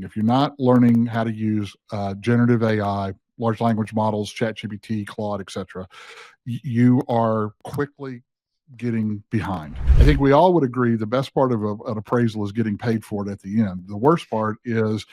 if you're not learning how to use generative AI, large language models, ChatGPT, Claude, etc., you are quickly getting behind. I think we all would agree the best part of an appraisal is getting paid for it at the end. The worst part is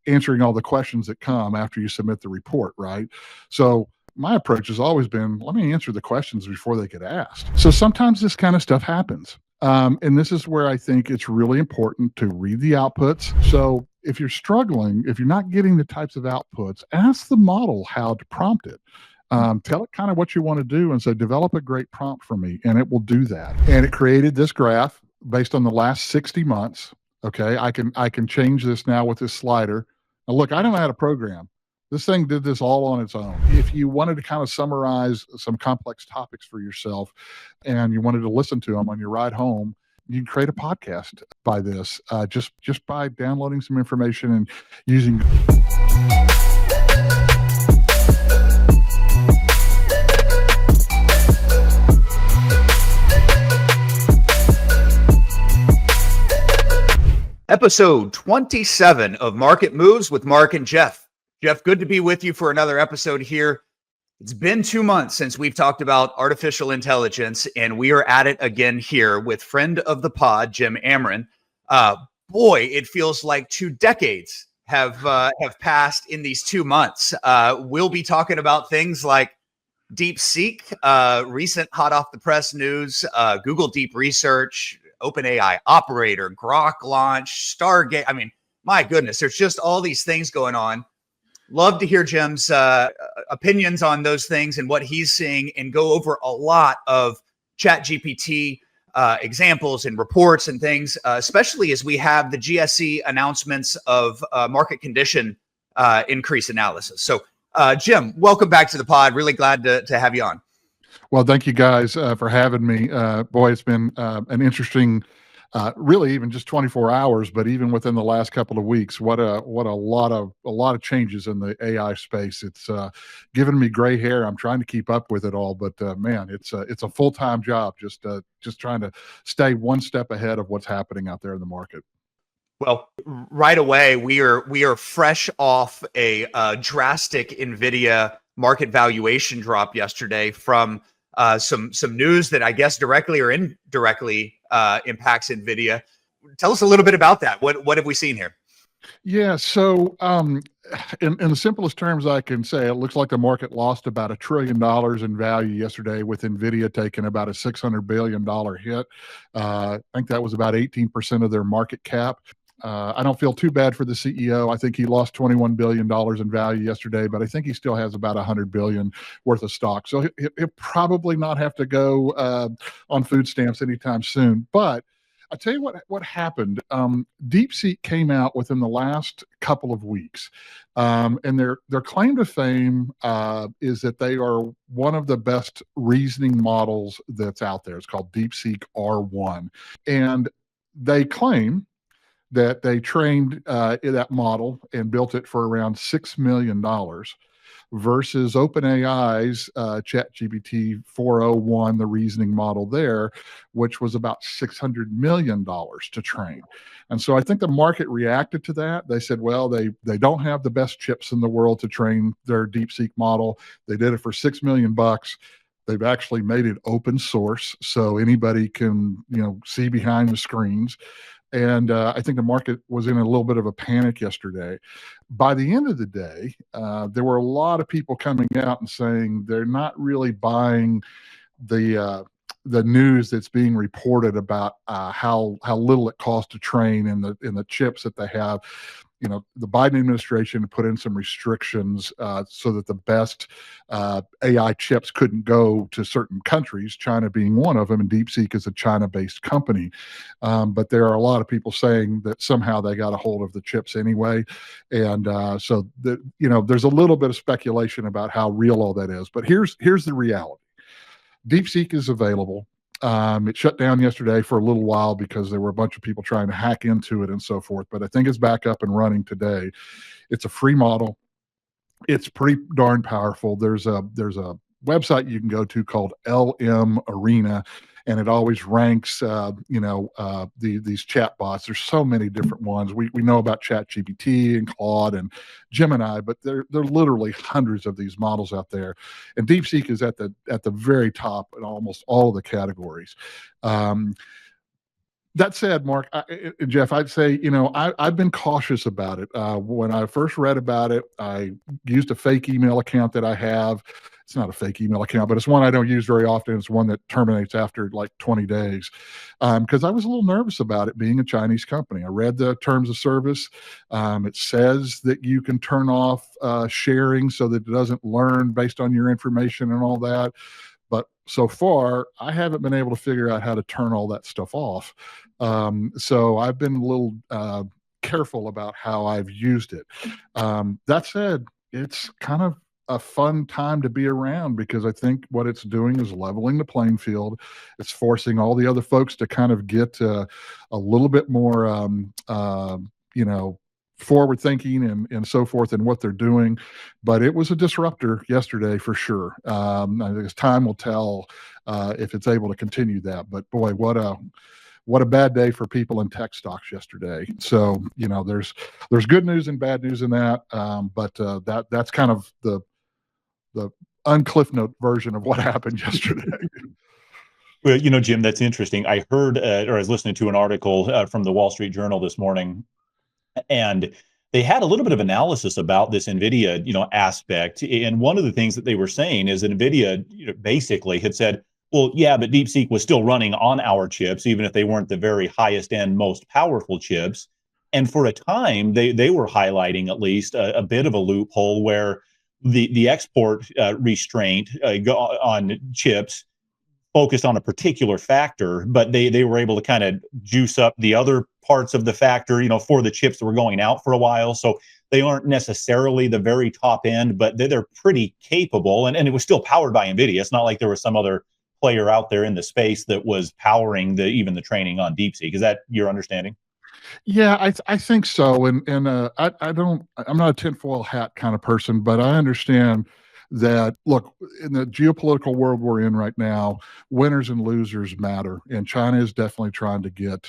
answering all the questions that come after you submit the report, right? So my approach has always been, let me answer the questions before they get asked. So sometimes this kind of stuff happens. And this is where I think it's really important to read the outputs. So if you're struggling, if you're not getting the types of outputs, ask the model how to prompt it. Tell it kind of what you want to do and say, develop a great prompt for me, and it will do that. And it created this graph based on the last 60 months. Okay, I can change this now with this slider. Now look, I don't know how to program. This thing did this all on its own. If you wanted to kind of summarize some complex topics for yourself and you wanted to listen to them on your ride home, you can create a podcast by this, just by downloading some information and using. Episode 27 of Market Moves with Mark and Jeff. Jeff, good to be with you for another episode here. It's been 2 months since we've talked about artificial intelligence, and we are at it again here with friend of the pod, Jim Amorin. Boy, it feels like 2 decades have passed in these 2 months. We'll be talking about things like DeepSeek, recent hot off the press news, Google Deep Research, OpenAI Operator, Grok launch, Stargate. I mean, my goodness, there's just all these things going on. Love to hear Jim's opinions on those things and what he's seeing, and go over a lot of ChatGPT examples and reports and things, especially as we have the GSE announcements of market condition increase analysis. So, Jim, welcome back to the pod. Really glad to have you on. Well, thank you guys for having me. Boy, it's been an interesting, really even just 24 hours, but even within the last couple of weeks, what a lot of changes in the AI space. It's given me gray hair. I'm trying to keep up with it all, but man, it's a full-time job just trying to stay one step ahead of what's happening out there in the market. Well, right away, we are fresh off a drastic Nvidia market valuation drop yesterday from some news that I guess directly or indirectly impacts Nvidia. Tell us a little bit about that. What have we seen here? Yeah, so in the simplest terms I can say, it looks like the market lost about $1 trillion in value yesterday, with Nvidia taking about a $600 billion hit. I think that was about 18% of their market cap. I don't feel too bad for the CEO. I think he lost $21 billion in value yesterday, but I think he still has about $100 billion worth of stock. So he'll probably not have to go on food stamps anytime soon. But I'll tell you what happened. DeepSeek came out within the last couple of weeks, and their claim to fame is that they are one of the best reasoning models that's out there. It's called DeepSeek R1, and they claim that they trained that model and built it for around $6 million versus OpenAI's ChatGPT 401, the reasoning model there, which was about $600 million to train. And so I think the market reacted to that. They said, well, they don't have the best chips in the world to train their DeepSeek model. They did it for $6 million. They've actually made it open source, so anybody can, see behind the screens. And I think the market was in a little bit of a panic yesterday. By the end of the day, there were a lot of people coming out and saying they're not really buying the news that's being reported about how little it costs to train in the chips that they have. The Biden administration put in some restrictions so that the best AI chips couldn't go to certain countries, China being one of them, and DeepSeek is a China-based company. But there are a lot of people saying that somehow they got a hold of the chips anyway. And so there's a little bit of speculation about how real all that is. But here's the reality. DeepSeek is available. It shut down yesterday for a little while because there were a bunch of people trying to hack into it and so forth, but I think it's back up and running today. It's a free model. It's pretty darn powerful. There's a website you can go to called LM Arena, and it always ranks, these chat bots. There's so many different ones. We know about ChatGPT and Claude and Gemini, but there are literally hundreds of these models out there, and DeepSeek is at the very top in almost all of the categories. That said, Mark, Jeff, I'd say, I've been cautious about it. When I first read about it, I used a fake email account that I have. It's not a fake email account, but it's one I don't use very often. It's one that terminates after like 20 days, because I was a little nervous about it being a Chinese company. I read the terms of service. It says that you can turn off sharing so that it doesn't learn based on your information and all that. But so far, I haven't been able to figure out how to turn all that stuff off. So I've been a little careful about how I've used it. That said, it's kind of a fun time to be around, because I think what it's doing is leveling the playing field. It's forcing all the other folks to kind of get a little bit more, forward thinking and so forth in what they're doing. But it was a disruptor yesterday for sure. I think time will tell if it's able to continue that. But boy, what a bad day for people in tech stocks yesterday. So there's good news and bad news in that. But that's kind of the uncliff note version of what happened yesterday. Well, Jim, that's interesting. I heard, or I was listening to an article from the Wall Street Journal this morning, and they had a little bit of analysis about this Nvidia, aspect. And one of the things that they were saying is that Nvidia, basically had said, well, yeah, but DeepSeek was still running on our chips, even if they weren't the very highest end, most powerful chips. And for a time, they were highlighting at least a bit of a loophole where the export restraint on chips focused on a particular factor, but they were able to kind of juice up the other parts of the factor, for the chips that were going out for a while. So they aren't necessarily the very top end, but they're pretty capable. And it was still powered by NVIDIA. It's not like there was some other player out there in the space that was powering even the training on DeepSeek. Is that your understanding? Yeah, I think so. And I'm not a tinfoil hat kind of person, but I understand that, look, in the geopolitical world we're in right now, winners and losers matter. And China is definitely trying to get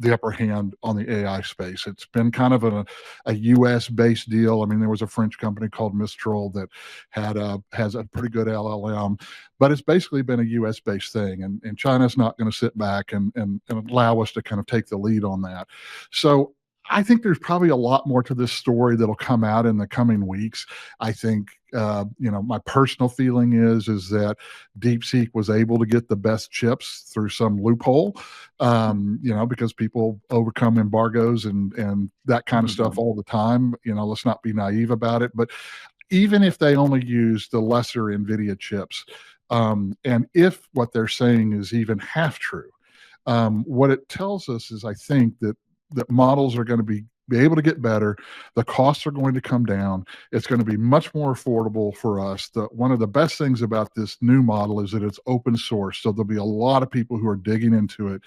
the upper hand on the AI space. It's been kind of a US based deal. I mean, there was a French company called Mistral that has a pretty good LLM, but it's basically been a US based thing. And China's not going to sit back and allow us to kind of take the lead on that. So I think there's probably a lot more to this story that'll come out in the coming weeks. I think, my personal feeling is that DeepSeek was able to get the best chips through some loophole, because people overcome embargoes and that kind of stuff all the time. Let's not be naive about it. But even if they only use the lesser NVIDIA chips, and if what they're saying is even half true, what it tells us is, I think, that models are going to be able to get better. The costs are going to come down. It's going to be much more affordable for us. One of the best things about this new model is that it's open source. So there'll be a lot of people who are digging into it.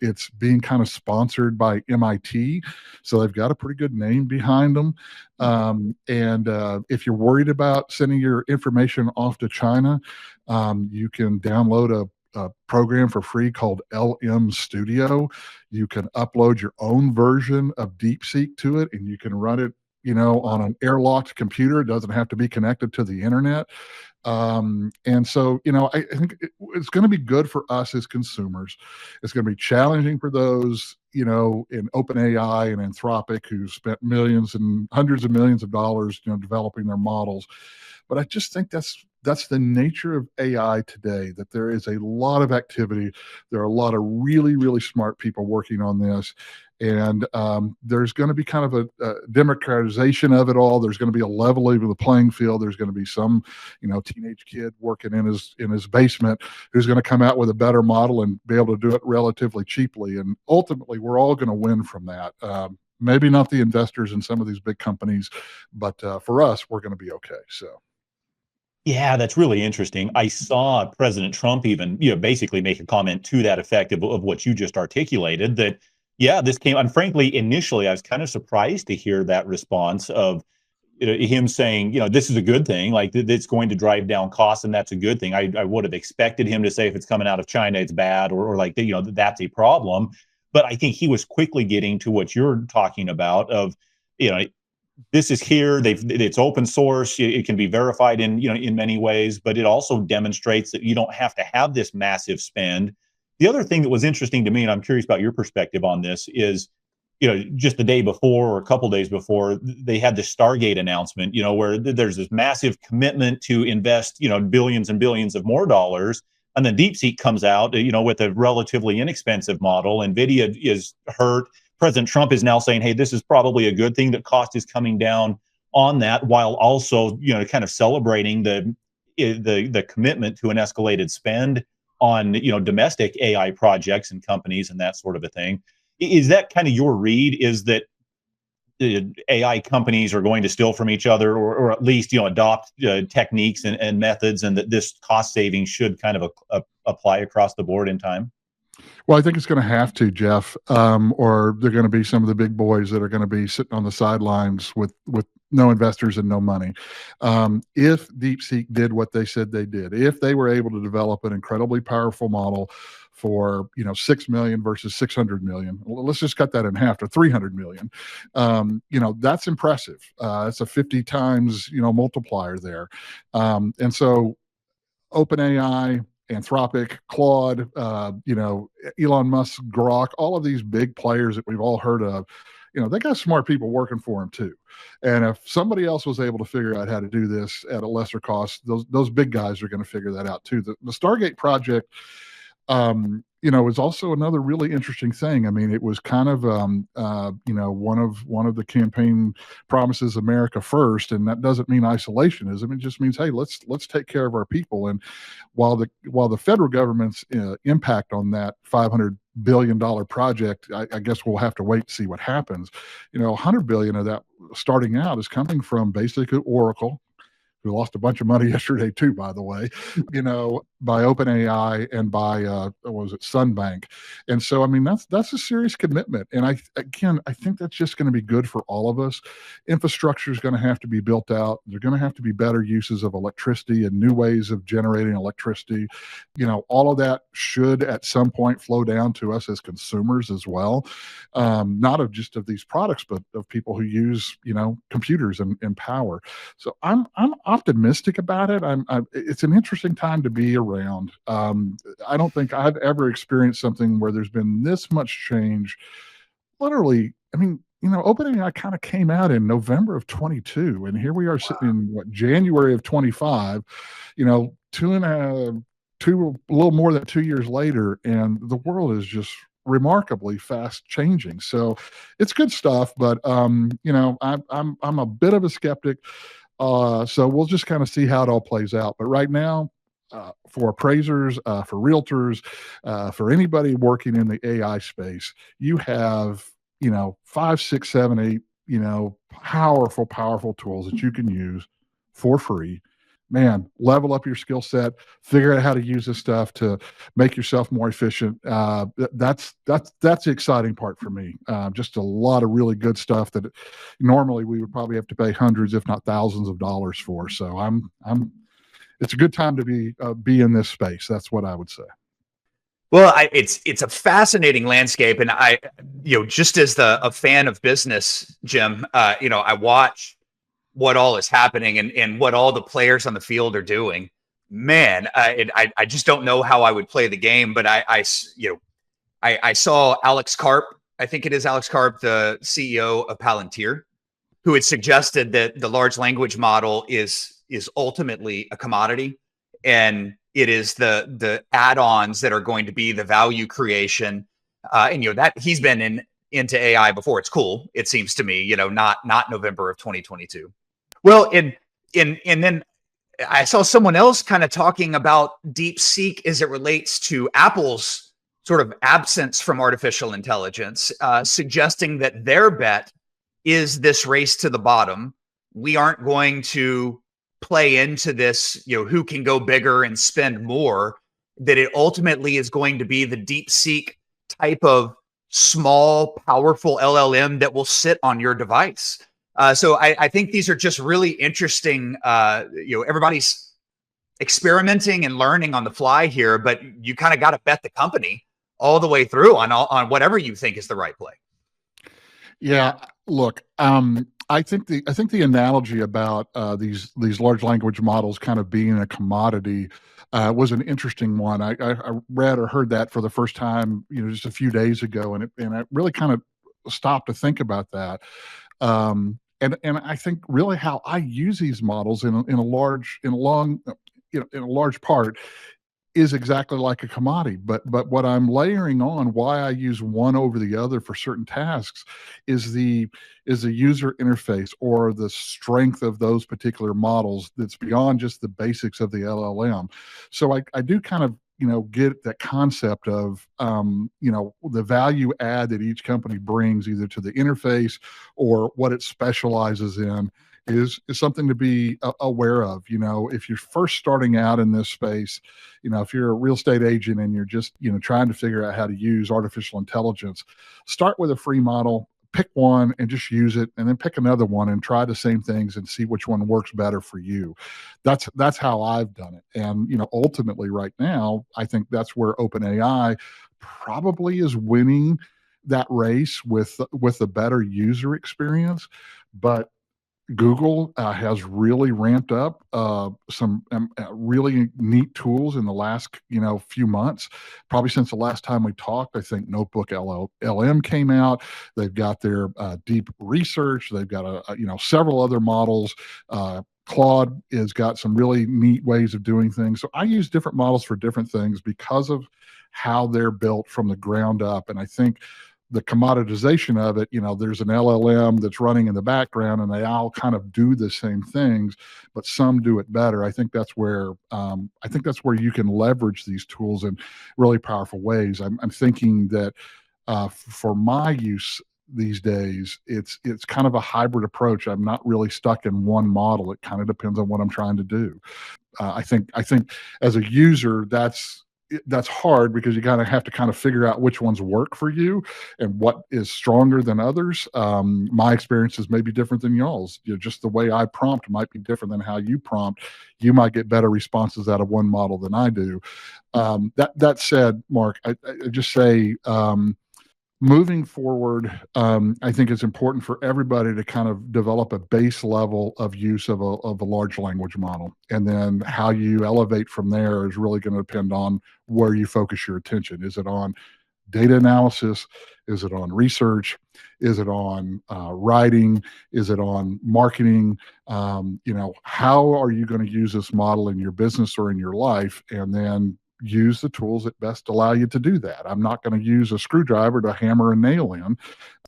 It's being kind of sponsored by MIT. So they've got a pretty good name behind them. And if you're worried about sending your information off to China, you can download a program for free called LM Studio. You can upload your own version of DeepSeek to it, and you can run it, on an airlocked computer. It doesn't have to be connected to the internet. And so, I think it's going to be good for us as consumers. It's going to be challenging for those, in OpenAI and Anthropic, who spent millions and hundreds of millions of dollars, developing their models. But I just think that's the nature of AI today, that there is a lot of activity. There are a lot of really, really smart people working on this. And there's going to be kind of a democratization of it all. There's going to be a leveling of the playing field. There's going to be some, teenage kid working in his basement who's going to come out with a better model and be able to do it relatively cheaply. And ultimately, we're all going to win from that. Maybe not the investors in some of these big companies, but for us, we're going to be okay. So. Yeah, that's really interesting. I saw President Trump even, basically make a comment to that effect of what you just articulated, that, yeah, this came, and frankly, initially, I was kind of surprised to hear that response of, him saying, this is a good thing, like it's going to drive down costs, and that's a good thing. I would have expected him to say if it's coming out of China, it's bad, or like, that's a problem. But I think he was quickly getting to what you're talking about of, this is here. It's open source. It can be verified in many ways, but it also demonstrates that you don't have to have this massive spend. The other thing that was interesting to me, and I'm curious about your perspective on this, is just the day before or a couple days before, they had the Stargate announcement, where there's this massive commitment to invest, billions and billions of more dollars. And then DeepSeek comes out, with a relatively inexpensive model. Nvidia is hurt. President Trump is now saying, hey, this is probably a good thing that cost is coming down on that, while also, kind of celebrating the commitment to an escalated spend on, domestic AI projects and companies and that sort of a thing. Is that kind of your read, is that AI companies are going to steal from each other, or at least, adopt techniques and methods, and that this cost saving should kind of apply across the board in time? Well, I think it's going to have to, Jeff, or they're going to be some of the big boys that are going to be sitting on the sidelines with no investors and no money. If DeepSeek did what they said they did, if they were able to develop an incredibly powerful model for 6 million versus 600 million, let's just cut that in half to 300 million. That's impressive. It's a 50 times multiplier there, and so OpenAI, Anthropic, Claude, Elon Musk, Grok, all of these big players that we've all heard of, they got smart people working for them too. And if somebody else was able to figure out how to do this at a lesser cost, those big guys are going to figure that out too. The Stargate project, is also another really interesting thing. I mean, it was kind of, one of the campaign promises, America first, and that doesn't mean isolationism. It just means, hey, let's take care of our people. And while the federal government's impact on that $500 billion project, I guess we'll have to wait to see what happens. $100 billion of that starting out is coming from basically Oracle, who lost a bunch of money yesterday too, by the way, by OpenAI and by what was it, Sunbank. And so, I mean, that's a serious commitment. And I think that's just going to be good for all of us. Infrastructure is going to have to be built out. There are going to have to be better uses of electricity and new ways of generating electricity. All of that should at some point flow down to us as consumers as well, not of just of these products, but of people who use, computers and power. So I'm optimistic about it. It's an interesting time to be around. I don't think I've ever experienced something where there's been this much change. Literally, I mean, OpenAI kind of came out in November of 22, and here we are sitting in January of 25. A little more than 2 years later, and the world is just remarkably fast changing. So it's good stuff, but I'm a bit of a skeptic. So we'll just kind of see how it all plays out. But right now, for appraisers, for realtors, for anybody working in the AI space, you have, 5, 6, 7, 8, powerful tools that you can use for free. Man, level up your skill set, figure out how to use this stuff to make yourself more efficient. That's the exciting part for me. Just a lot of really good stuff that normally we would probably have to pay hundreds, if not thousands of dollars for. So it's a good time to be in this space. That's what I would say. Well, it's a fascinating landscape, and just as a fan of business, Jim, I watch what all is happening and what all the players on the field are doing. Man, I just don't know how I would play the game, but I saw Alex Karp, I think it is Alex Karp, the CEO of Palantir, who had suggested that the large language model is ultimately a commodity, and it is the add-ons that are going to be the value creation. And that he's been into AI before. It's cool, it seems to me, not November of 2022. Well, and then I saw someone else kind of talking about DeepSeek as it relates to Apple's sort of absence from artificial intelligence, suggesting that their bet is this race to the bottom. We aren't going to play into this, who can go bigger and spend more, that it ultimately is going to be the DeepSeek type of small, powerful LLM that will sit on your device. So I think these are just really interesting. Everybody's experimenting and learning on the fly here, but you kind of got to bet the company all the way through on whatever you think is the right play. Yeah, look, I think the analogy about these large language models kind of being a commodity was an interesting one. I read or heard that for the first time, just a few days ago, and I really kind of stopped to think about that. And I think really how I use these models in a large part is exactly like a commodity. But what I'm layering on, why I use one over the other for certain tasks, is the user interface or the strength of those particular models that's beyond just the basics of the LLM. So I do kind of get that concept of the value add that each company brings either to the interface or what it specializes in is something to be aware of. If you're first starting out in this space, if you're a real estate agent and you're just trying to figure out how to use artificial intelligence, start with a free model, pick one and just use it, and then pick another one and try the same things and see which one works better for you. That's how I've done it. And ultimately right now, I think that's where OpenAI probably is winning that race with a better user experience. But Google has really ramped up some really neat tools in the last few months. Probably since the last time we talked, I think Notebook LM came out. They've got their deep research. They've got several other models. Claude has got some really neat ways of doing things. So I use different models for different things because of how they're built from the ground up. And I think the commoditization of it, there's an LLM that's running in the background and they all kind of do the same things, but some do it better. I think that's where you can leverage these tools in really powerful ways. I'm thinking that for my use these days, it's kind of a hybrid approach. I'm not really stuck in one model. It kind of depends on what I'm trying to do. I think as a user, that's hard because you kind of have to kind of figure out which ones work for you and what is stronger than others. My experiences may be different than y'all's. Just the way I prompt might be different than how you prompt. You might get better responses out of one model than I do. That said, Mark, I just say, moving forward, I think it's important for everybody to kind of develop a base level of use of a large language model. And then how you elevate from there is really going to depend on where you focus your attention. Is it on data analysis? Is it on research? Is it on writing? Is it on marketing? How are you going to use this model in your business or in your life? And then use the tools that best allow you to do that. I'm not going to use a screwdriver to hammer a nail in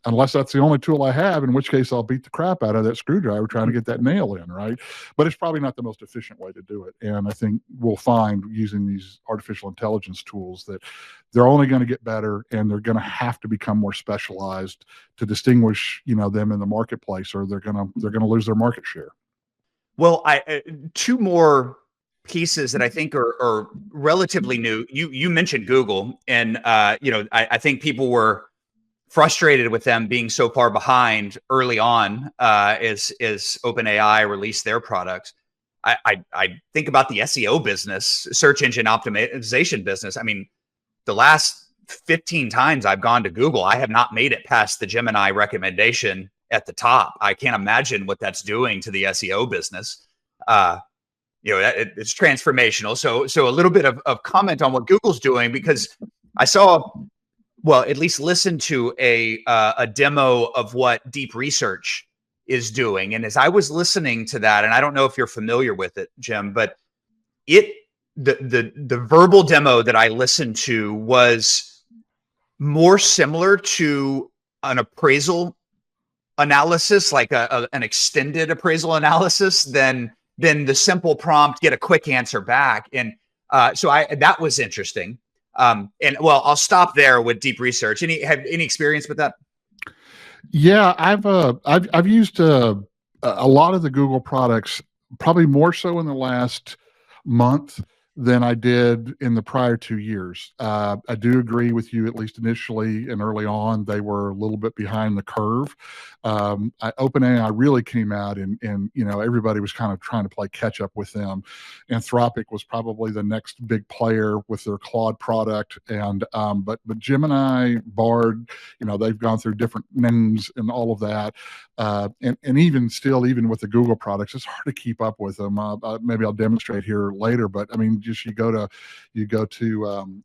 unless that's the only tool I have, in which case I'll beat the crap out of that screwdriver trying to get that nail in, right? But it's probably not the most efficient way to do it. And I think we'll find using these artificial intelligence tools that they're only going to get better and they're going to have to become more specialized to distinguish, them in the marketplace, or they're going to lose their market share. Well, two more pieces that I think are relatively new. You mentioned Google, and I think people were frustrated with them being so far behind early on as OpenAI released their products. I think about the SEO business, search engine optimization business. I mean, the last 15 times I've gone to Google, I have not made it past the Gemini recommendation at the top. I can't imagine what that's doing to the SEO business. It's transformational. So a little bit of comment on what Google's doing, because I saw, at least listened to a demo of what Deep Research is doing. And as I was listening to that, and I don't know if you're familiar with it, Jim, but the verbal demo that I listened to was more similar to an appraisal analysis, like an extended appraisal analysis than the simple prompt, get a quick answer back. And so that was interesting. I'll stop there with Deep Research. Any experience with that? Yeah, I've used a lot of the Google products, probably more so in the last month than I did in the prior 2 years. I do agree with you, at least initially and early on, they were a little bit behind the curve. OpenAI really came out and everybody was kind of trying to play catch up with them. Anthropic was probably the next big player with their Claude product, and but Gemini, Bard, they've gone through different names and all of that. And even still, even with the Google products, it's hard to keep up with them. Maybe I'll demonstrate here later, but I mean, just you go to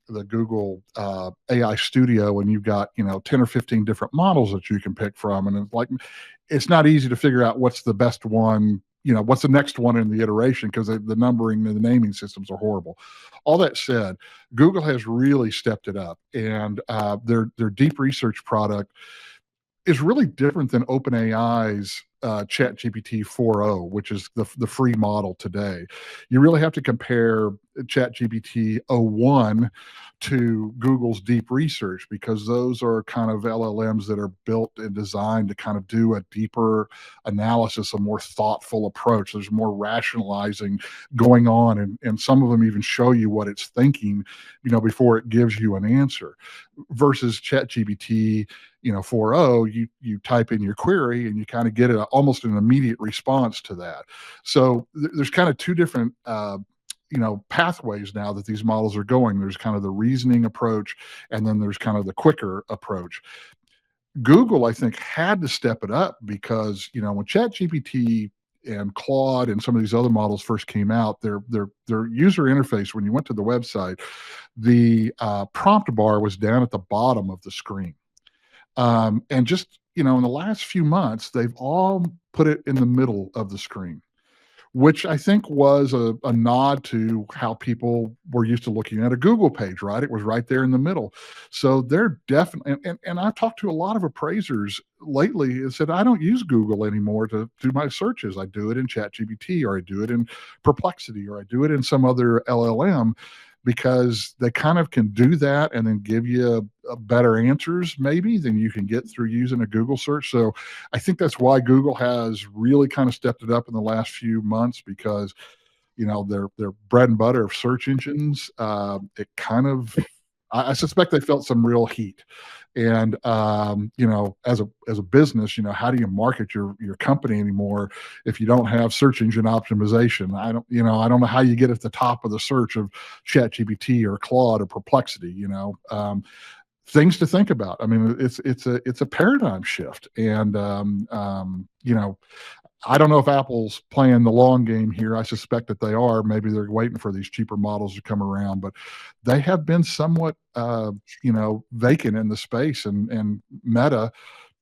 the Google AI Studio, and you've got 10 or 15 different models that you can pick from, and it's not easy to figure out what's the best one. What's the next one in the iteration, because the numbering and the naming systems are horrible. All that said, Google has really stepped it up, and their deep research product is really different than OpenAI's ChatGPT 4.0, which is the free model today. You really have to compare ChatGPT 0.1 to Google's deep research, because those are kind of LLMs that are built and designed to kind of do a deeper analysis, a more thoughtful approach. There's more rationalizing going on, and some of them even show you what it's thinking, before it gives you an answer. Versus ChatGPT 4.0, you type in your query and you kind of get almost an immediate response to that. So there's kind of two different pathways now that these models are going. There's kind of the reasoning approach, and then there's kind of the quicker approach. Google, I think, had to step it up, because when ChatGPT and Claude and some of these other models first came out, their user interface, when you went to the website, the prompt bar was down at the bottom of the screen. And just in the last few months, they've all put it in the middle of the screen, which I think was a nod to how people were used to looking at a Google page, right? It was right there in the middle. So they're definitely, and I've talked to a lot of appraisers lately and said, I don't use Google anymore to do my searches. I do it in ChatGPT, or I do it in Perplexity, or I do it in some other LLM, because they kind of can do that and then give you a better answers maybe than you can get through using a Google search. So I think that's why Google has really kind of stepped it up in the last few months, because their bread and butter of search engines, it kind of, I suspect they felt some real heat. And as a business, how do you market your company anymore if you don't have search engine optimization? I don't know how you get at the top of the search of ChatGPT or Claude or Perplexity. Things to think about. I mean, it's a paradigm shift, and I don't know if Apple's playing the long game here. I suspect that they are. Maybe they're waiting for these cheaper models to come around, but they have been somewhat, vacant in the space, and Meta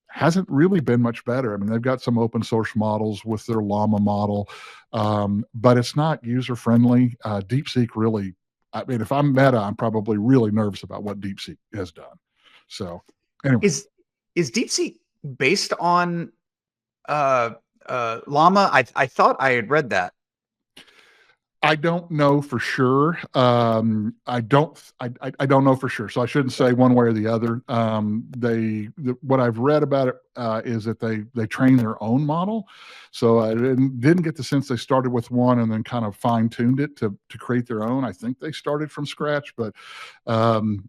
hasn't really been much better. I mean, they've got some open source models with their Llama model, but it's not user friendly. DeepSeek really, I mean, if I'm Meta, I'm probably really nervous about what DeepSeek has done. So anyway. Is DeepSeek based on Llama? I thought I had read that. I don't know for sure. I don't know for sure. So I shouldn't say one way or the other. What I've read about it is that they train their own model. So I didn't get the sense they started with one and then kind of fine tuned it to create their own. I think they started from scratch, but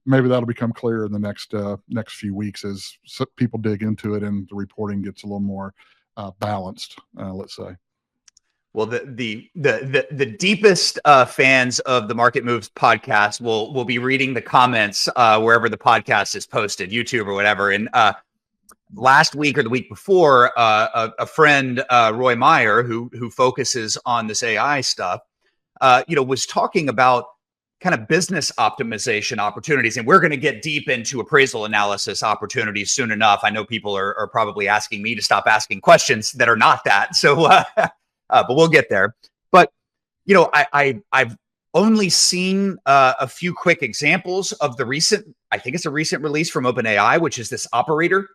maybe that'll become clear in the next few weeks as people dig into it and the reporting gets a little more balanced. Let's say. Well, the deepest fans of the Market Moves podcast will be reading the comments wherever the podcast is posted, YouTube or whatever. And last week or the week before, a friend, Roy Meyer, who focuses on this AI stuff, was talking about kind of business optimization opportunities. And we're going to get deep into appraisal analysis opportunities soon enough. I know people are probably asking me to stop asking questions that are not that. So. But we'll get there. But, I've only seen a few quick examples of I think it's a recent release from OpenAI, which is this operator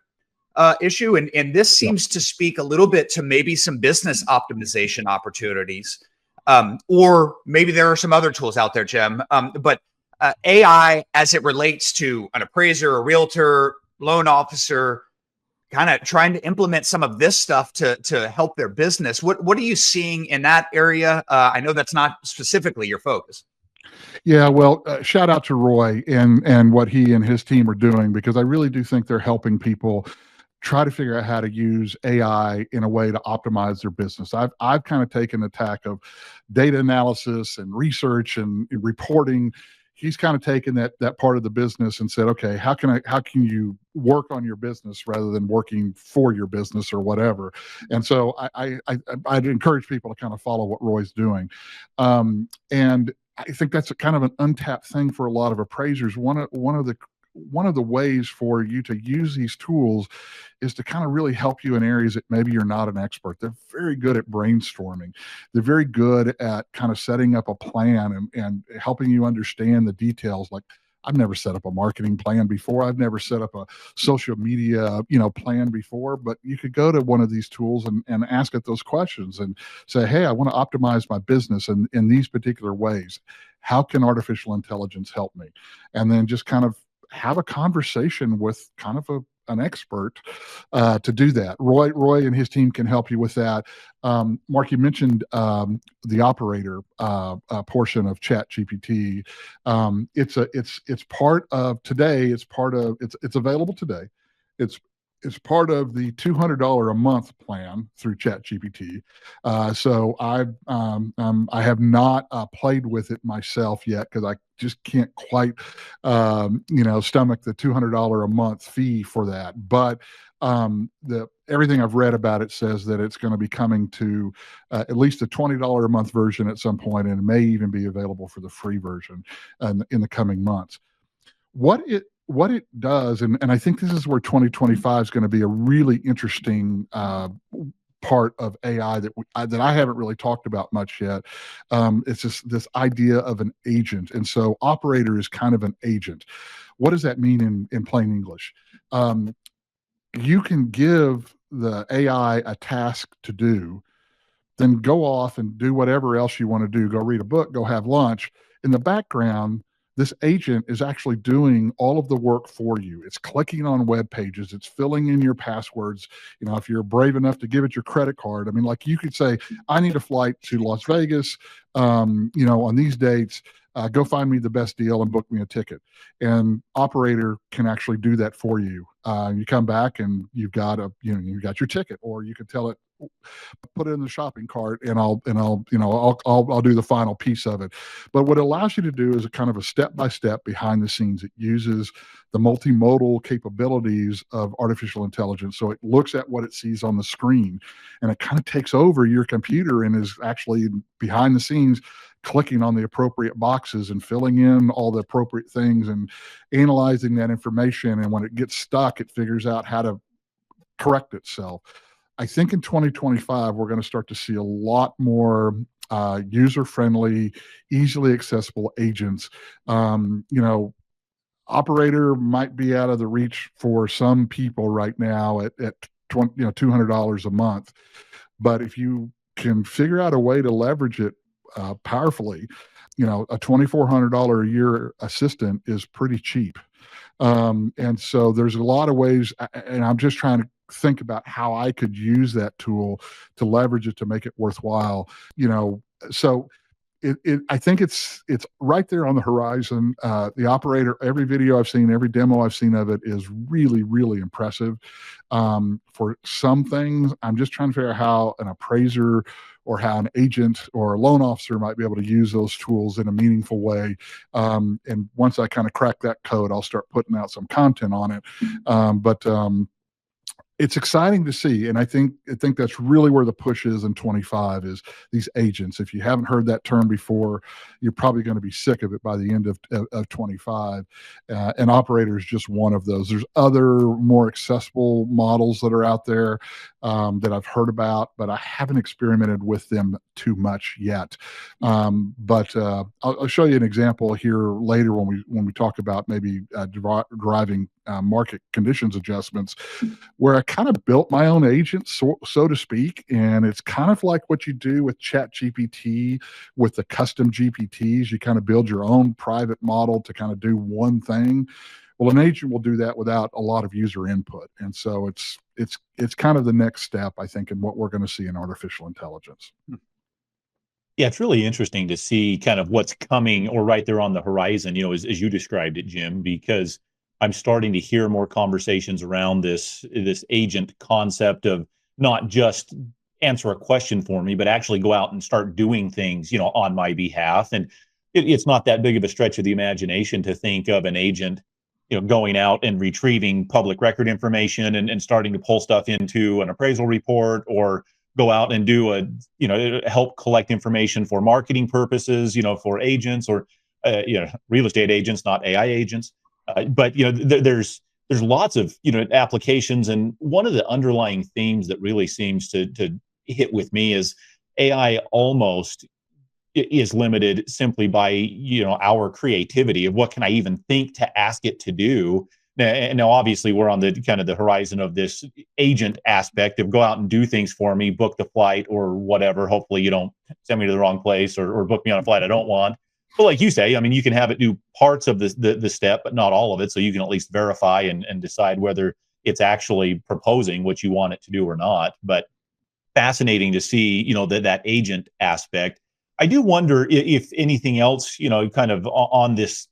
issue. And this seems to speak a little bit to maybe some business optimization opportunities. Or maybe there are some other tools out there, Jim. But AI, as it relates to an appraiser, a realtor, loan officer, kind of trying to implement some of this stuff to help their business. What are you seeing in that area? I know that's not specifically your focus. Yeah, well, shout out to Roy and what he and his team are doing, because I really do think they're helping people try to figure out how to use AI in a way to optimize their business. I've kind of taken the tack of data analysis and research and reporting. He's kind of taken that part of the business and said, okay, how can you work on your business rather than working for your business or whatever? And so I'd encourage people to kind of follow what Roy's doing. And I think that's a kind of an untapped thing for a lot of appraisers. One of the ways for you to use these tools is to kind of really help you in areas that maybe you're not an expert. They're very good at brainstorming. They're very good at kind of setting up a plan and helping you understand the details. Like, I've never set up a marketing plan before. I've never set up a social media, plan before, but you could go to one of these tools and ask it those questions and say, hey, I want to optimize my business in these particular ways. How can artificial intelligence help me? And then just kind of have a conversation with kind of an expert to do that. Roy and his team can help you with that. Mark, you mentioned the operator portion of ChatGPT. It's part of today. It's available today. It's part of the $200 a month plan through ChatGPT. So I have not played with it myself yet, because I just can't quite stomach the $200 a month fee for that. But everything I've read about it says that it's going to be coming to at least a $20 a month version at some point, and it may even be available for the free version in the coming months. What it does, and I think this is where 2025 is going to be a really interesting part of AI that I haven't really talked about much yet. It's just this idea of an agent, and so operator is kind of an agent. What does that mean in plain English? You can give the AI a task to do, then go off and do whatever else you want to do. Go read a book, go have lunch. In the background, this agent is actually doing all of the work for you. It's clicking on web pages. It's filling in your passwords. If you're brave enough to give it your credit card, I mean, like, you could say, I need a flight to Las Vegas, on these dates. Go find me the best deal and book me a ticket. And operator can actually do that for you. You come back and you've got your ticket, or you can tell it, put it in the shopping cart, and I'll do the final piece of it. But what it allows you to do is a kind of a step-by-step behind the scenes. It uses the multimodal capabilities of artificial intelligence. So it looks at what it sees on the screen, and it kind of takes over your computer and is actually behind the scenes clicking on the appropriate boxes and filling in all the appropriate things and analyzing that information. And when it gets stuck, it figures out how to correct itself. I think in 2025, we're going to start to see a lot more user-friendly, easily accessible agents. Operator might be out of the reach for some people right now at $200 a month, but if you can figure out a way to leverage it powerfully, a $2,400 a year assistant is pretty cheap. And so there's a lot of ways, and I'm just trying to think about how I could use that tool to leverage it to make it worthwhile. So I think it's right there on the horizon. The operator, every video I've seen, every demo I've seen of it is really, really impressive. For some things, I'm just trying to figure out how an appraiser or how an agent or a loan officer might be able to use those tools in a meaningful way. And once I kind of crack that code, I'll start putting out some content on it. But it's exciting to see, and I think that's really where the push is in 25, is these agents. If you haven't heard that term before, you're probably going to be sick of it by the end of 25. And operator is just one of those. There's other more accessible models that are out there that I've heard about, but I haven't experimented with them too much yet. But I'll show you an example here later when we talk about maybe driving market conditions adjustments, where I kind of built my own agent, so to speak. And it's kind of like what you do with ChatGPT, with the custom GPTs. You kind of build your own private model to kind of do one thing. Well, an agent will do that without a lot of user input. And so it's kind of the next step, I think, in what we're going to see in artificial intelligence. Yeah, it's really interesting to see kind of what's coming or right there on the horizon, as you described it, Jim, because I'm starting to hear more conversations around this agent concept of not just answer a question for me, but actually go out and start doing things, on my behalf. And it's not that big of a stretch of the imagination to think of an agent, going out and retrieving public record information and starting to pull stuff into an appraisal report, or go out and do help collect information for marketing purposes, for agents, or real estate agents, not AI agents. But there's lots of applications, and one of the underlying themes that really seems to hit with me is AI almost is limited simply by our creativity of what can I even think to ask it to do. Now, obviously, we're on the kind of the horizon of this agent aspect of go out and do things for me, book the flight or whatever. Hopefully, you don't send me to the wrong place, or book me on a flight I don't want. But like you say, I mean, you can have it do parts of the step, but not all of it, so you can at least verify and decide whether it's actually proposing what you want it to do or not. But fascinating to see, that agent aspect. I do wonder if anything else, kind of on this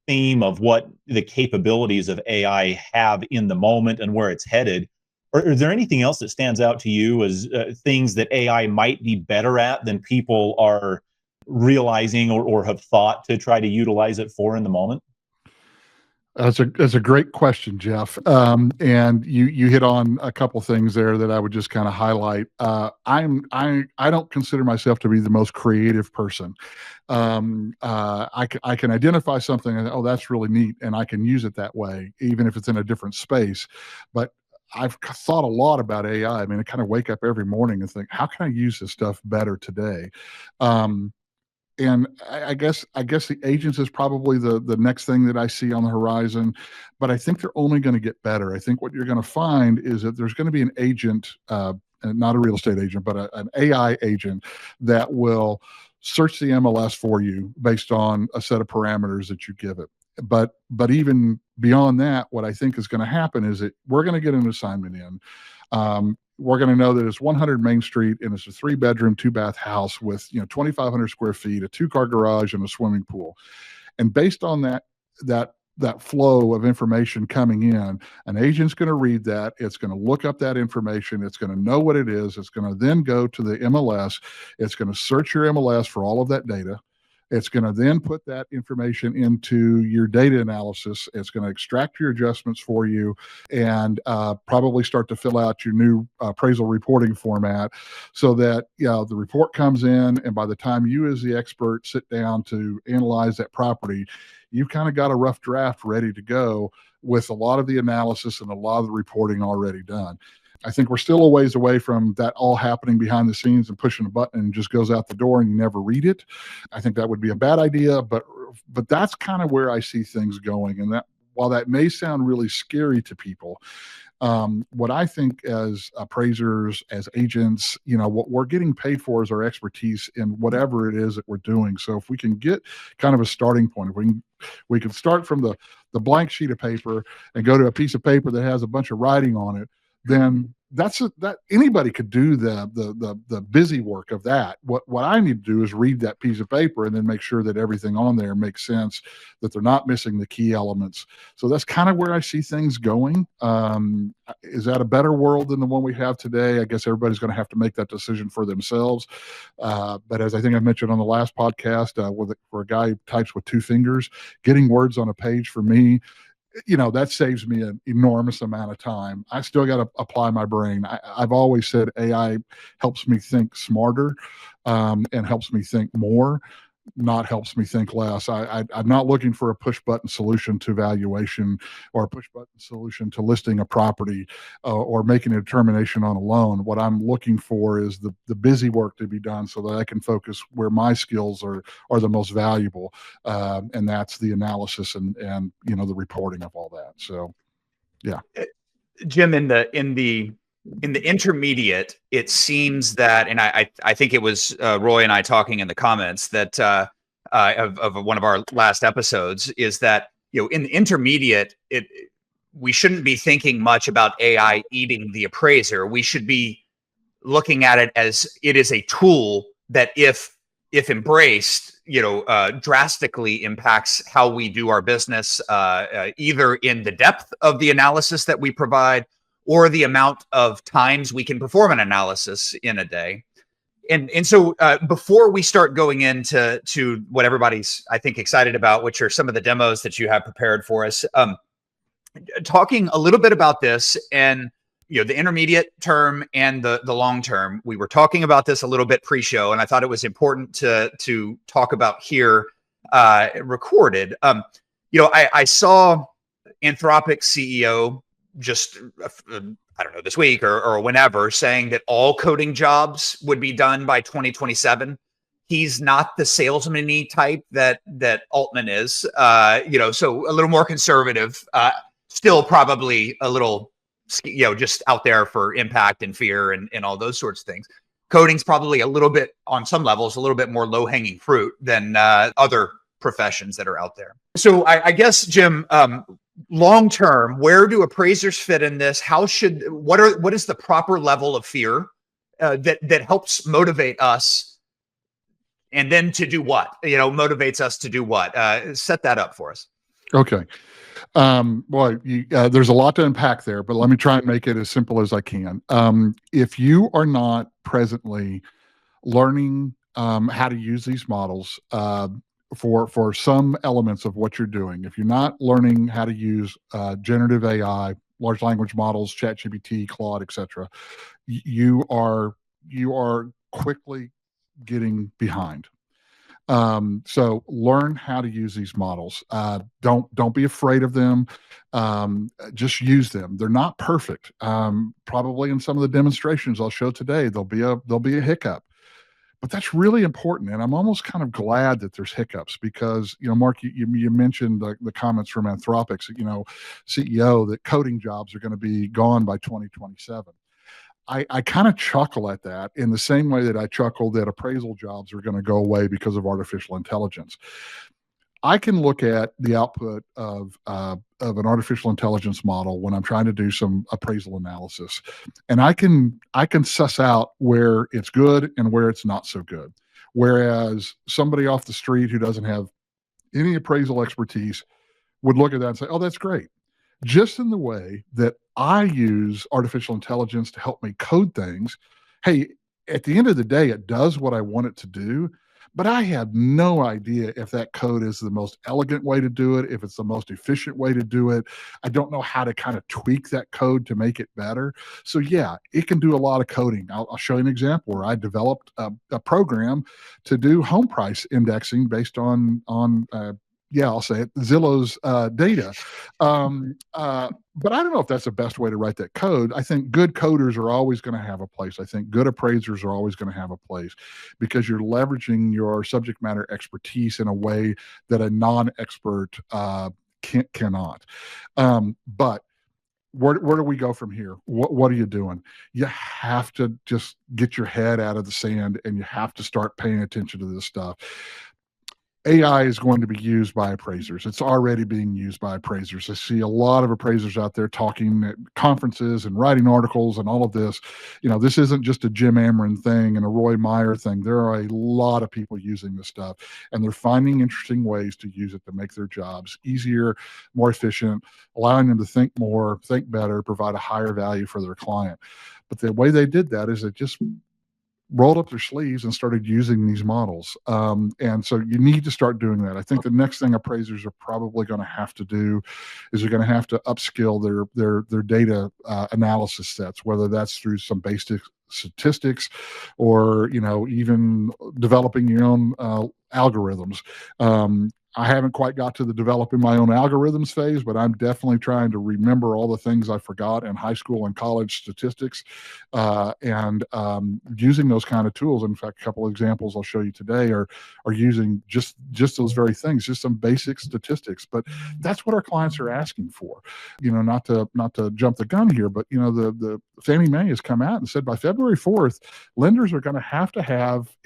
theme of what the capabilities of AI have in the moment and where it's headed. Or is there anything else that stands out to you as things that AI might be better at than people are realizing or have thought to try to utilize it for in the moment? That's a great question, Jeff. And you hit on a couple things there that I would just kind of highlight. I don't consider myself to be the most creative person. I can identify something and, oh, that's really neat, and I can use it that way, even if it's in a different space. But I've thought a lot about AI. I mean, I kind of wake up every morning and think, how can I use this stuff better today? And I guess the agents is probably the next thing that I see on the horizon, but I think they're only going to get better. I think what you're going to find is that there's going to be an agent, not a real estate agent, but an AI agent that will search the MLS for you based on a set of parameters that you give it. But even beyond that, what I think is going to happen is that we're going to get an assignment in. We're going to know that it's 100 Main Street and it's a 3-bedroom, 2-bath house with 2,500 square feet, a 2-car garage, and a swimming pool. And based on that flow of information coming in, an agent's going to read that. It's going to look up that information. It's going to know what it is. It's going to then go to the MLS. It's going to search your MLS for all of that data. It's going to then put that information into your data analysis. It's going to extract your adjustments for you and probably start to fill out your new appraisal reporting format so that the report comes in, and by the time you as the expert sit down to analyze that property, you've kind of got a rough draft ready to go with a lot of the analysis and a lot of the reporting already done. I think we're still a ways away from that all happening behind the scenes and pushing a button and it just goes out the door and you never read it. I think that would be a bad idea, but that's kind of where I see things going. And that, while that may sound really scary to people, what I think as appraisers, as agents, what we're getting paid for is our expertise in whatever it is that we're doing. So if we can get kind of a starting point, if we can start from the blank sheet of paper and go to a piece of paper that has a bunch of writing on it, then that anybody could do the busy work of that. What I need to do is read that piece of paper and then make sure that everything on there makes sense, that they're not missing the key elements. So that's kind of where I see things going. Is that a better world than the one we have today? I guess everybody's going to have to make that decision for themselves. But as I think I mentioned on the last podcast, where a guy who types with 2 fingers, getting words on a page for me, that saves me an enormous amount of time. I still got to apply my brain. I've always said AI helps me think smarter and helps me think more, not helps me think less. I'm not looking for a push button solution to valuation or a push button solution to listing a property or making a determination on a loan. What I'm looking for is the busy work to be done so that I can focus where my skills are the most valuable, and that's the analysis and the reporting of all that. So, yeah. Jim, in the intermediate, it seems that, and I think it was Roy and I talking in the comments that of one of our last episodes, is that in the intermediate, we shouldn't be thinking much about AI eating the appraiser. We should be looking at it as it is a tool that, if if embraced, drastically impacts how we do our business, either in the depth of the analysis that we provide or the amount of times we can perform an analysis in a day. And so before we start going into what everybody's, I think, excited about, which are some of the demos that you have prepared for us, talking a little bit about this and the intermediate term and the long term. We were talking about this a little bit pre-show, and I thought it was important to talk about here, recorded. I saw Anthropic's CEO just I don't know, this week or whenever, saying that all coding jobs would be done by 2027. He's not the salesman-y type that Altman is, so a little more conservative, still probably a little, just out there for impact and fear and all those sorts of things. Coding's probably a little bit, on some levels, a little bit more low-hanging fruit than other professions that are out there. So I guess, Jim, long term, where do appraisers fit in this? What is the proper level of fear that helps motivate us, and then to do what? Motivates us to do what? Set that up for us. Okay. There's a lot to unpack there, but let me try and make it as simple as I can. If you are not presently learning how to use these models for some elements of what you're doing, if you're not learning how to use generative AI, large language models, ChatGPT, Claude, etc., you are quickly getting behind. So learn how to use these models. Don't be afraid of them. Just use them. They're not perfect. Probably in some of the demonstrations I'll show today, there'll be a hiccup. But that's really important, and I'm almost kind of glad that there's hiccups because, Mark, you mentioned the comments from Anthropic's, CEO, that coding jobs are going to be gone by 2027. I kind of chuckle at that in the same way that I chuckle that appraisal jobs are going to go away because of artificial intelligence. I can look at the output of an artificial intelligence model when I'm trying to do some appraisal analysis, and I can suss out where it's good and where it's not so good. Whereas somebody off the street who doesn't have any appraisal expertise would look at that and say, "Oh, that's great." Just in the way that I use artificial intelligence to help me code things, hey, at the end of the day, it does what I want it to do. But I have no idea if that code is the most elegant way to do it, if it's the most efficient way to do it. I don't know how to kind of tweak that code to make it better. So yeah, it can do a lot of coding. I'll show you an example where I developed a program to do home price indexing based on I'll say it, Zillow's data. But I don't know if that's the best way to write that code. I think good coders are always going to have a place. I think good appraisers are always going to have a place because you're leveraging your subject matter expertise in a way that a non-expert cannot. But where do we go from here? What are you doing? You have to just get your head out of the sand and you have to start paying attention to this stuff. AI is going to be used by appraisers. It's already being used by appraisers. I see a lot of appraisers out there talking at conferences and writing articles and all of this. This isn't just a Jim Amorin thing and a Roy Meyer thing. There are a lot of people using this stuff, and they're finding interesting ways to use it to make their jobs easier, more efficient, allowing them to think more, think better, provide a higher value for their client. But the way they did that is it just rolled up their sleeves and started using these models. And so you need to start doing that. I think the next thing appraisers are probably going to have to do is they're going to have to upskill their data analysis sets, whether that's through some basic statistics or, even developing your own algorithms. I haven't quite got to the developing my own algorithms phase, but I'm definitely trying to remember all the things I forgot in high school and college statistics, and using those kind of tools. In fact, a couple of examples I'll show you today are using just those very things, just some basic statistics. But that's what our clients are asking for. Not to jump the gun here, but the Fannie Mae has come out and said by February 4th, lenders are going to have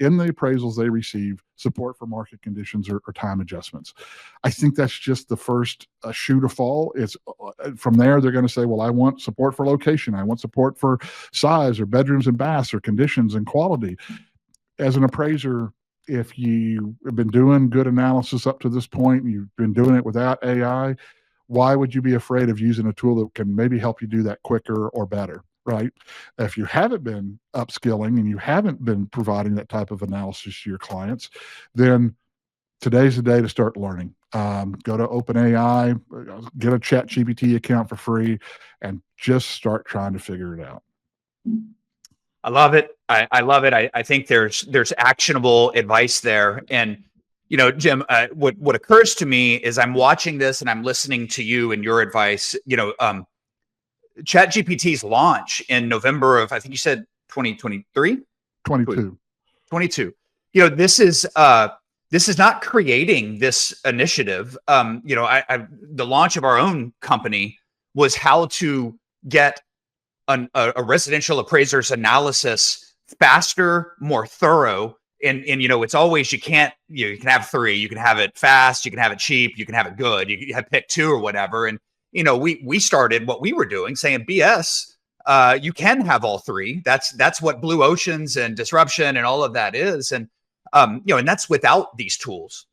in the appraisals they receive support for market conditions or time adjustments. I think that's just the first shoe to fall. It's from there they're going to say, well, I want support for location, I want support for size or bedrooms and baths or conditions and quality. As an appraiser, if you have been doing good analysis up to this point, and you've been doing it without AI, why would you be afraid of using a tool that can maybe help you do that quicker or better, right? If you haven't been upskilling and you haven't been providing that type of analysis to your clients, then today's the day to start learning. Go to OpenAI, get a ChatGPT account for free, and just start trying to figure it out. I love it. I love it. I think there's actionable advice there. And, Jim, what occurs to me is I'm watching this and I'm listening to you and your advice. ChatGPT's launch in November of, I think you said 2023? 22. 22. This is not creating this initiative. The launch of our own company was how to get a residential appraiser's analysis faster, more thorough. And it's always, you can have three, you can have it fast, you can have it cheap, you can have it good, you have pick two or whatever. And, we started what we were doing saying BS, you can have all three. That's what blue oceans and disruption and all of that is. And, and that's without these tools.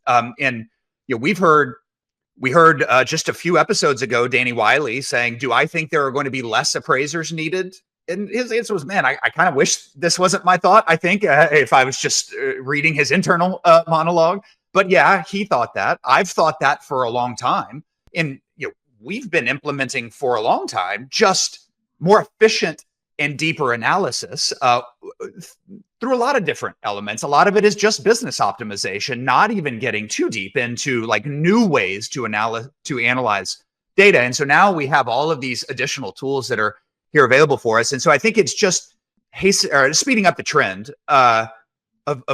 We heard just a few episodes ago, Danny Wiley saying, do I think there are going to be less appraisers needed? And his answer was, man, I kind of wish this wasn't my thought. I think if I was just reading his internal monologue, but yeah, he thought that. I've thought that for a long time. And, we've been implementing for a long time, just more efficient and deeper analysis through a lot of different elements. A lot of it is just business optimization, not even getting too deep into like new ways to analyze data. And so now we have all of these additional tools that are here available for us. And so I think it's just speeding up the trend of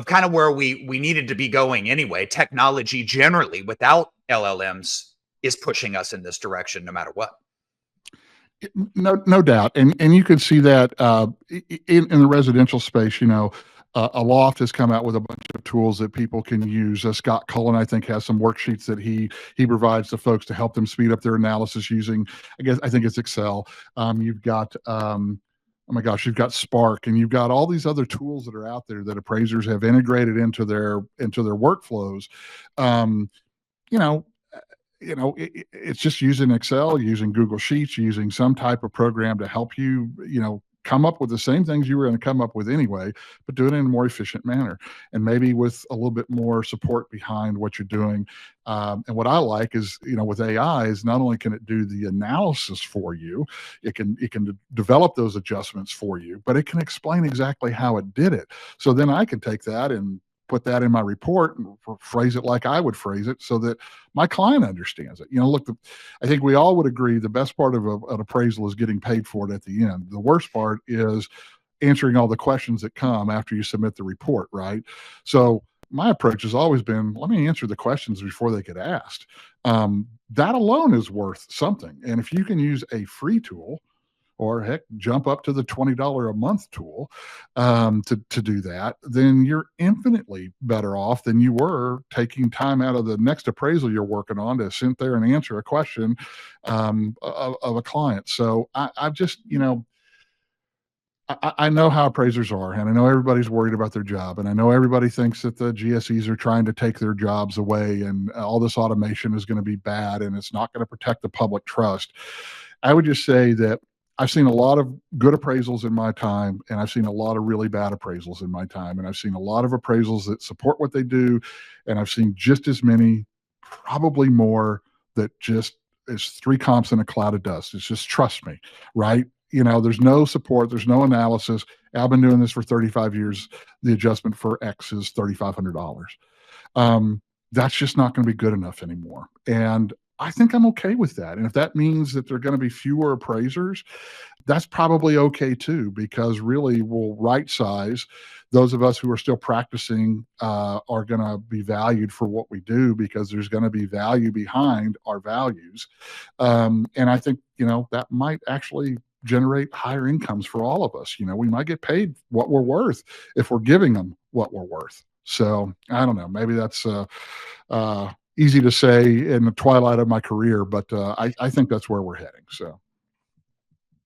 kind of where we needed to be going anyway. Technology generally without LLMs is pushing us in this direction no matter what. No doubt. And you can see that in the residential space, a loft has come out with a bunch of tools that people can use. Scott Cullen, I think, has some worksheets that he provides to folks to help them speed up their analysis using, I think it's Excel. You've got, oh my gosh, you've got Spark, and you've got all these other tools that are out there that appraisers have integrated into their workflows. It's just using Excel, using Google Sheets, using some type of program to help you, come up with the same things you were going to come up with anyway, but do it in a more efficient manner, and maybe with a little bit more support behind what you're doing. And what I like is, with AI, is not only can it do the analysis for you, it can develop those adjustments for you, but it can explain exactly how it did it. So then I can take that and put that in my report and phrase it like I would phrase it so that my client understands it. Look, I think we all would agree the best part of an appraisal is getting paid for it at the end. The worst part is answering all the questions that come after you submit the report, right? So my approach has always been, let me answer the questions before they get asked. That alone is worth something. And if you can use a free tool, or heck, jump up to the $20 a month tool to do that, then you're infinitely better off than you were taking time out of the next appraisal you're working on to sit there and answer a question of a client. So I've just, I know how appraisers are, and I know everybody's worried about their job, and I know everybody thinks that the GSEs are trying to take their jobs away, and all this automation is going to be bad, and it's not going to protect the public trust. I would just say that I've seen a lot of good appraisals in my time, and I've seen a lot of really bad appraisals in my time, and I've seen a lot of appraisals that support what they do, and I've seen just as many, probably more, that just is three comps in a cloud of dust. It's just, trust me, right? There's no support, there's no analysis. I've been doing this for 35 years. The adjustment for X is $3,500. That's just not going to be good enough anymore. And I think I'm okay with that. And if that means that there are going to be fewer appraisers, that's probably okay too, because really we'll right size. Those of us who are still practicing are going to be valued for what we do, because there's going to be value behind our values. And I think, that might actually generate higher incomes for all of us. We might get paid what we're worth if we're giving them what we're worth. So I don't know, maybe that's easy to say in the twilight of my career, but I think that's where we're heading. So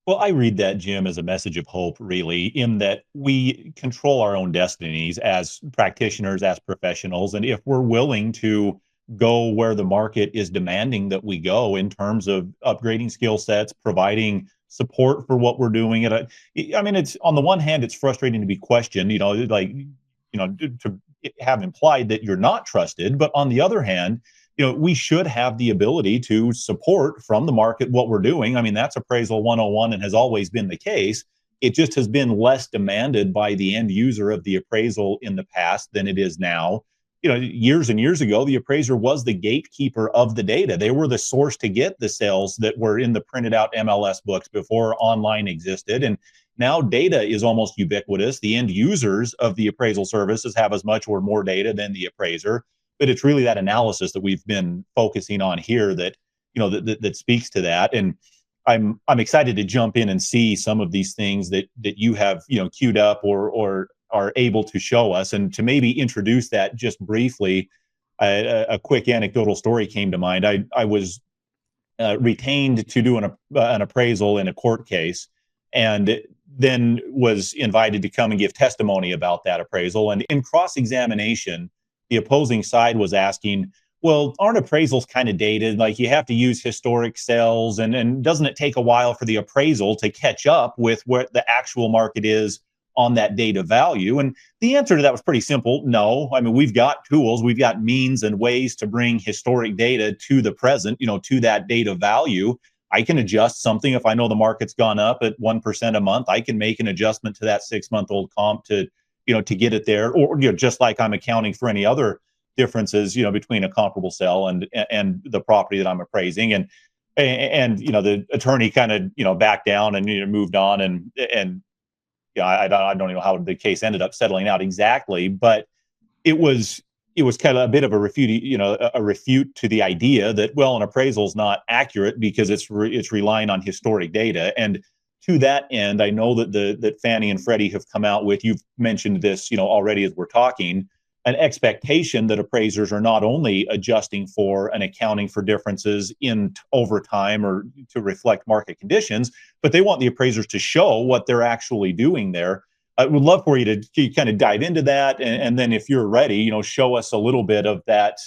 Well, I read that, Jim, as a message of hope, really, in that we control our own destinies as practitioners, as professionals. And if we're willing to go where the market is demanding that we go in terms of upgrading skill sets, providing support for what we're doing, I mean, it's on the one hand, it's frustrating to be questioned, like, to have implied that you're not trusted. But on the other hand, we should have the ability to support from the market what we're doing. I mean, that's appraisal 101 and has always been the case. It just has been less demanded by the end user of the appraisal in the past than it is now. Years and years ago, the appraiser was the gatekeeper of the data. They were the source to get the sales that were in the printed out MLS books before online existed. And now data is almost ubiquitous. The end users of the appraisal services have as much or more data than the appraiser. But it's really that analysis that we've been focusing on here that that speaks to that. And I'm excited to jump in and see some of these things that you have queued up or are able to show us, and to maybe introduce that just briefly. A quick anecdotal story came to mind. I was retained to do an appraisal in a court case, and then was invited to come and give testimony about that appraisal. And in cross-examination, the opposing side was asking, well, aren't appraisals kind of dated? Like, you have to use historic sales, and doesn't it take a while for the appraisal to catch up with where the actual market is on that data value? And the answer to that was pretty simple. No. I mean, we've got tools, we've got means and ways to bring historic data to the present, to that data value. I can adjust something. If I know the market's gone up at 1% a month, I can make an adjustment to that 6-month-old comp to get it there. Or just like I'm accounting for any other differences between a comparable sell and the property that I'm appraising. And the attorney kind of backed down and moved on, and I don't even know how the case ended up settling out exactly, but it was kind of a bit of a refute to the idea that, well, an appraisal is not accurate because it's relying on historic data. And to that end, I know that Fannie and Freddie have come out with, you've mentioned this already as we're talking, an expectation that appraisers are not only adjusting for and accounting for differences in over time or to reflect market conditions, but they want the appraisers to show what they're actually doing there. I would love for you to kind of dive into that, and then if you're ready, show us a little bit of that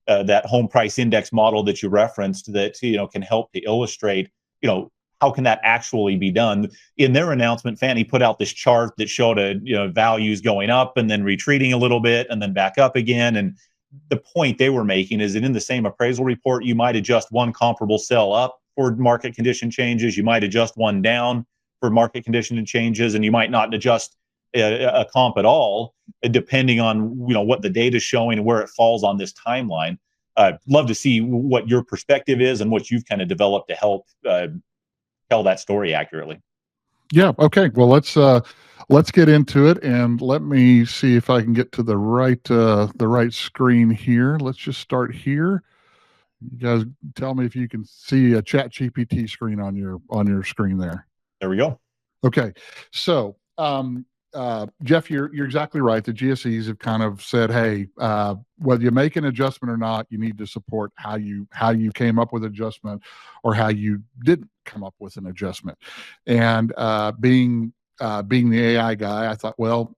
that home price index model that you referenced that can help to illustrate how can that actually be done. In their announcement, Fannie put out this chart that showed values going up and then retreating a little bit and then back up again. And the point they were making is that in the same appraisal report, you might adjust one comparable sell up for market condition changes, you might adjust one down for market condition changes, and you might not adjust a comp at all, depending on what the data is showing and where it falls on this timeline. I'd love to see what your perspective is and what you've kind of developed to help tell that story accurately. Yeah. Okay. Well, let's get into it, and let me see if I can get to the right screen here. Let's just start here. You guys tell me if you can see a ChatGPT screen on your screen there. There we go. Okay. So, Jeff, you're exactly right. The GSEs have kind of said, hey, whether you make an adjustment or not, you need to support how you came up with adjustment or how you didn't come up with an adjustment. And being the AI guy, I thought, well,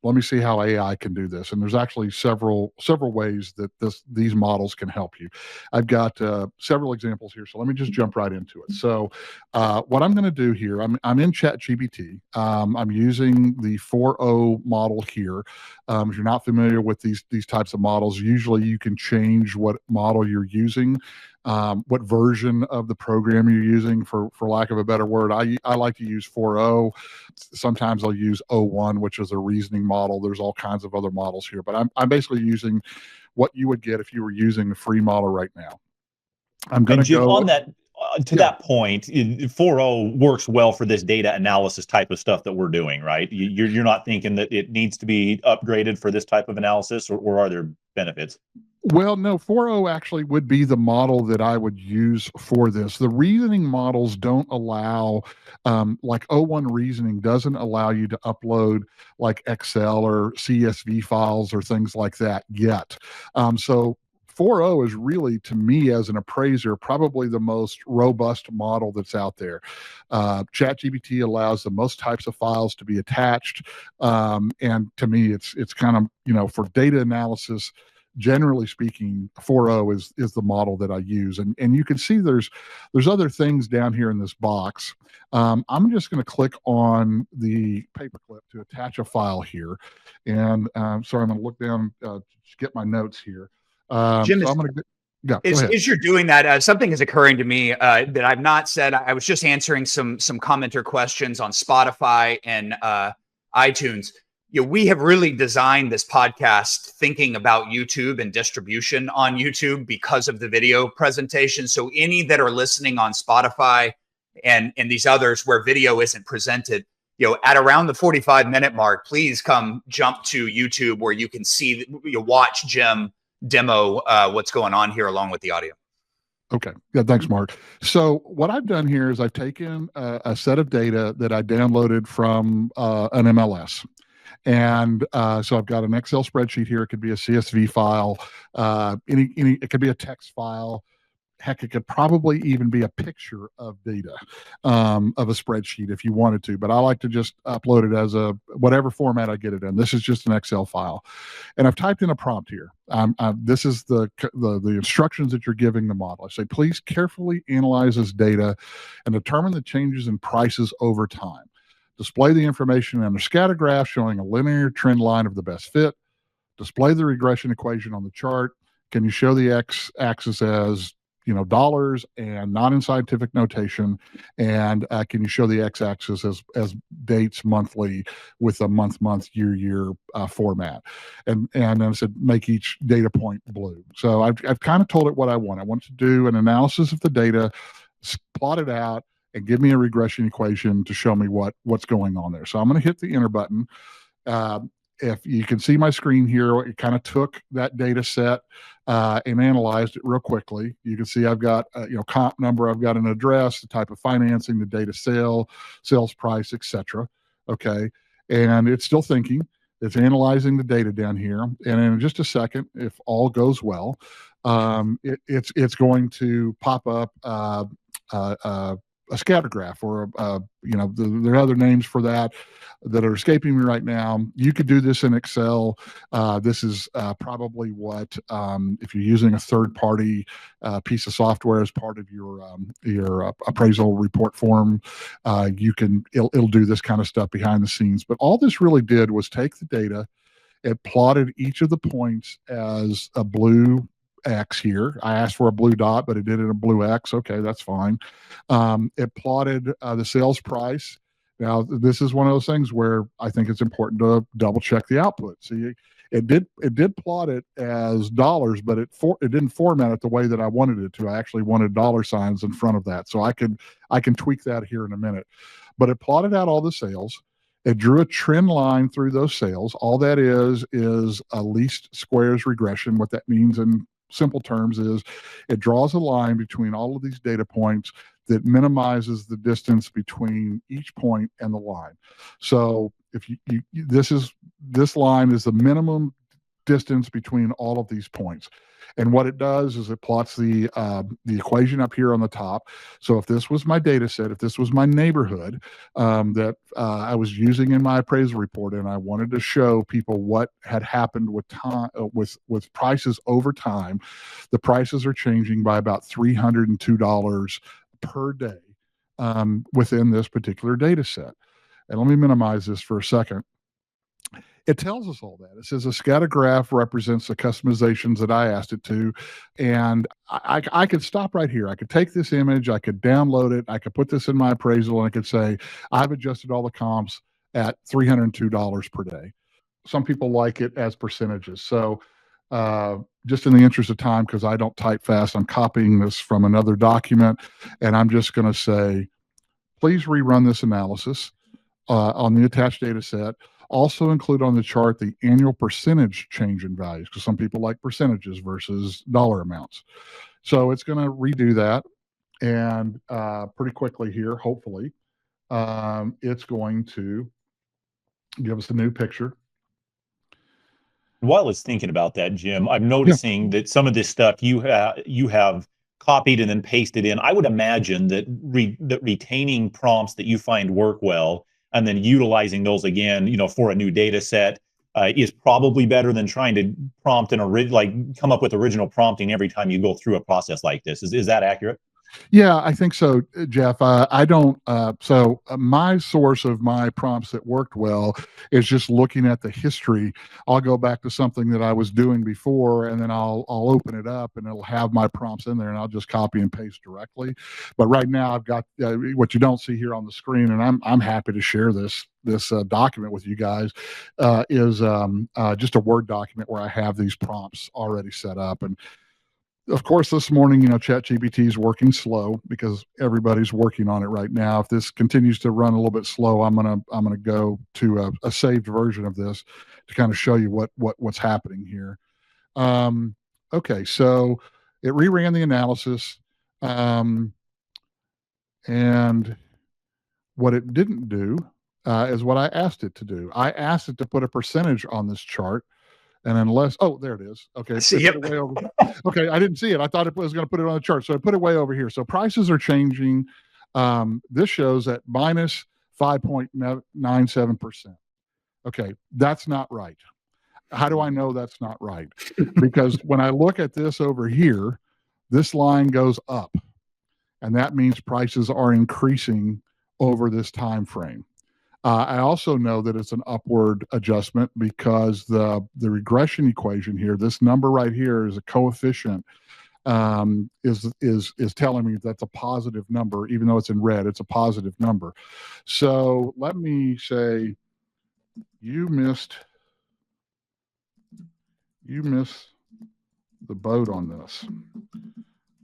let me see how AI can do this. And there's actually several ways that these models can help you. I've got several examples here, so let me just jump right into it. So what I'm going to do here, I'm in ChatGPT. I'm using the 4.0 model here. If you're not familiar with these types of models, usually you can change what model you're using. What version of the program you're using, for lack of a better word. I like to use 4.0. Sometimes I'll use 0.1, which is a reasoning model. There's all kinds of other models here, but I'm basically using what you would get if you were using the free model right now. I'm going to go on that. That point, 4.0 works well for this data analysis type of stuff that we're doing, right? You're not thinking that it needs to be upgraded for this type of analysis, or are there benefits? Well, no, 4.0 actually would be the model that I would use for this. The reasoning models don't allow, like 0.1 reasoning doesn't allow you to upload like Excel or CSV files or things like that yet. So 4.0 is really, to me as an appraiser, probably the most robust model that's out there. ChatGPT allows the most types of files to be attached. And to me, it's kind of, for data analysis, generally speaking, 4.0 is the model that I use. And you can see there's other things down here in this box. I'm just going to click on the paperclip to attach a file here. And sorry, I'm going to look down to get my notes here. Jim, so I'm going to go ahead. As you're doing that, something is occurring to me that I've not said. I was just answering some commenter questions on Spotify and iTunes. We have really designed this podcast thinking about YouTube and distribution on YouTube because of the video presentation. So any that are listening on Spotify and these others where video isn't presented, at around the 45-minute mark, please come jump to YouTube where you can see, watch Jim demo what's going on here along with the audio. Okay. Yeah. Thanks, Mark. So what I've done here is I've taken a set of data that I downloaded from an MLS. And so I've got an Excel spreadsheet here. It could be a CSV file. It could be a text file. Heck, it could probably even be a picture of data of a spreadsheet if you wanted to. But I like to just upload it as whatever format I get it in. This is just an Excel file. And I've typed in a prompt here. This is the instructions that you're giving the model. I say, please carefully analyze this data and determine the changes in prices over time. Display the information on a scatter graph showing a linear trend line of the best fit. Display the regression equation on the chart. Can you show the x-axis as dollars and not in scientific notation? And can you show the x-axis as dates monthly with a month, year format? And then I said, make each data point blue. So I've kind of told it what I want. I want to do an analysis of the data, plot it out, and give me a regression equation to show me what's going on there. So I'm going to hit the enter button. If you can see my screen here, it kind of took that data set and analyzed it real quickly. You can see I've got comp number, I've got an address, the type of financing, the date of sale, sales price, etc. Okay, and it's still thinking. It's analyzing the data down here, and in just a second, if all goes well, it's going to pop up a scatter graph, or there are other names for that are escaping me right now. You could do this in Excel. This is probably what, if you're using a third-party piece of software as part of your appraisal report form, it'll do this kind of stuff behind the scenes. But all this really did was take the data, it plotted each of the points as a blue X here. I asked for a blue dot, but it did it in a blue X. Okay, that's fine. It plotted the sales price. Now, this is one of those things where I think it's important to double check the output. See, it did plot it as dollars, but it didn't format it the way that I wanted it to. I actually wanted dollar signs in front of that, so I can tweak that here in a minute. But it plotted out all the sales. It drew a trend line through those sales. All that is a least squares regression. What that means in simple terms is it draws a line between all of these data points that minimizes the distance between each point and the line. So if this line is the minimum distance between all of these points. And what it does is it plots the equation up here on the top. So if this was my data set, if this was my neighborhood that I was using in my appraisal report, and I wanted to show people what had happened with time, with prices over time, the prices are changing by about $302 per day within this particular data set. And let me minimize this for a second. It tells us all that. It says a scatter graph represents the customizations that I asked it to. And I could stop right here. I could take this image, I could download it, I could put this in my appraisal, and I could say, I've adjusted all the comps at $302 per day. Some people like it as percentages. So just in the interest of time, because I don't type fast, I'm copying this from another document, and I'm just going to say, please rerun this analysis on the attached data set. Also include on the chart the annual percentage change in values, because some people like percentages versus dollar amounts. So it's going to redo that, and pretty quickly here, hopefully, it's going to give us a new picture. While I was thinking about that, Jim, I'm Yeah. noticing that some of this stuff you have copied and then pasted in. I would imagine that that retaining prompts that you find work well and then utilizing those again, for a new data set, is probably better than trying to prompt come up with original prompting every time you go through a process like this. Is that accurate? Yeah, I think so, Jeff. I don't. My source of my prompts that worked well is just looking at the history. I'll go back to something that I was doing before, and then I'll open it up, and it'll have my prompts in there, and I'll just copy and paste directly. But right now, I've got what you don't see here on the screen, and I'm happy to share this document with you guys. Is just a Word document where I have these prompts already set up. And of course, this morning, ChatGPT is working slow because everybody's working on it right now. If this continues to run a little bit slow, I'm gonna go to a saved version of this to kind of show you what's happening here. Okay, so it reran the analysis, and what it didn't do is what I asked it to do. I asked it to put a percentage on this chart. And unless, oh, there it is. Okay. See, yep. Way over. Okay. I didn't see it. I thought it was going to put it on the chart. So I put it way over here. So prices are changing. This shows at minus 5.97%. Okay. That's not right. How do I know that's not right? Because when I look at this over here, this line goes up. And that means prices are increasing over this time frame. I also know that it's an upward adjustment because the regression equation here, this number right here is a coefficient, is telling me that's a positive number, even though it's in red, it's a positive number. So let me say you missed the boat on this.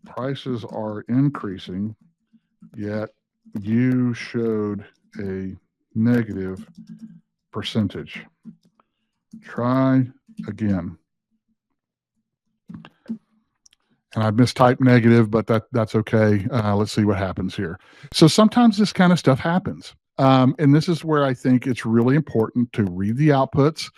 Prices are increasing, yet you showed a negative percentage. Try again. And I mistyped negative, but that's okay. Let's see what happens here. So sometimes this kind of stuff happens. And this is where I think it's really important to read the outputs,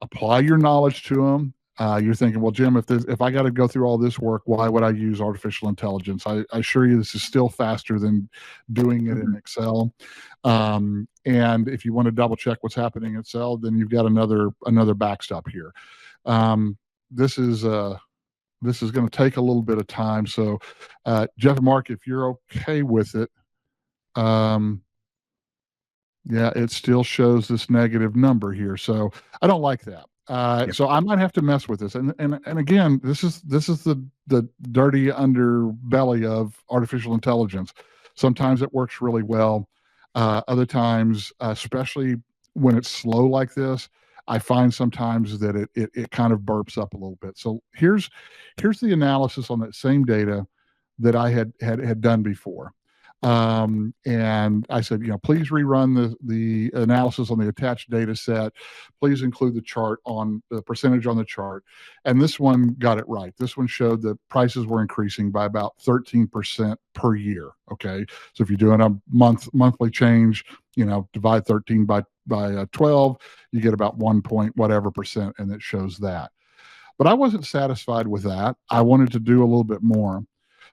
apply your knowledge to them. You're thinking, well, Jim, if I got to go through all this work, why would I use artificial intelligence? I assure you this is still faster than doing it in Excel. And if you want to double check what's happening in Excel, then you've got another backstop here. This is going to take a little bit of time. So, Jeff and Mark, if you're okay with it, yeah, it still shows this negative number here. So I don't like that. So I might have to mess with this. And again, this is the dirty underbelly of artificial intelligence. Sometimes it works really well. Other times, especially when it's slow like this, I find sometimes that it kind of burps up a little bit. So here's the analysis on that same data that I had done before. And I said, please rerun the analysis on the attached data set. Please include the chart on the percentage on the chart. And this one got it right. This one showed that prices were increasing by about 13% per year. Okay. So if you're doing a monthly change, divide 13 by 12, you get about 1 point whatever percent, and it shows that. But I wasn't satisfied with that. I wanted to do a little bit more.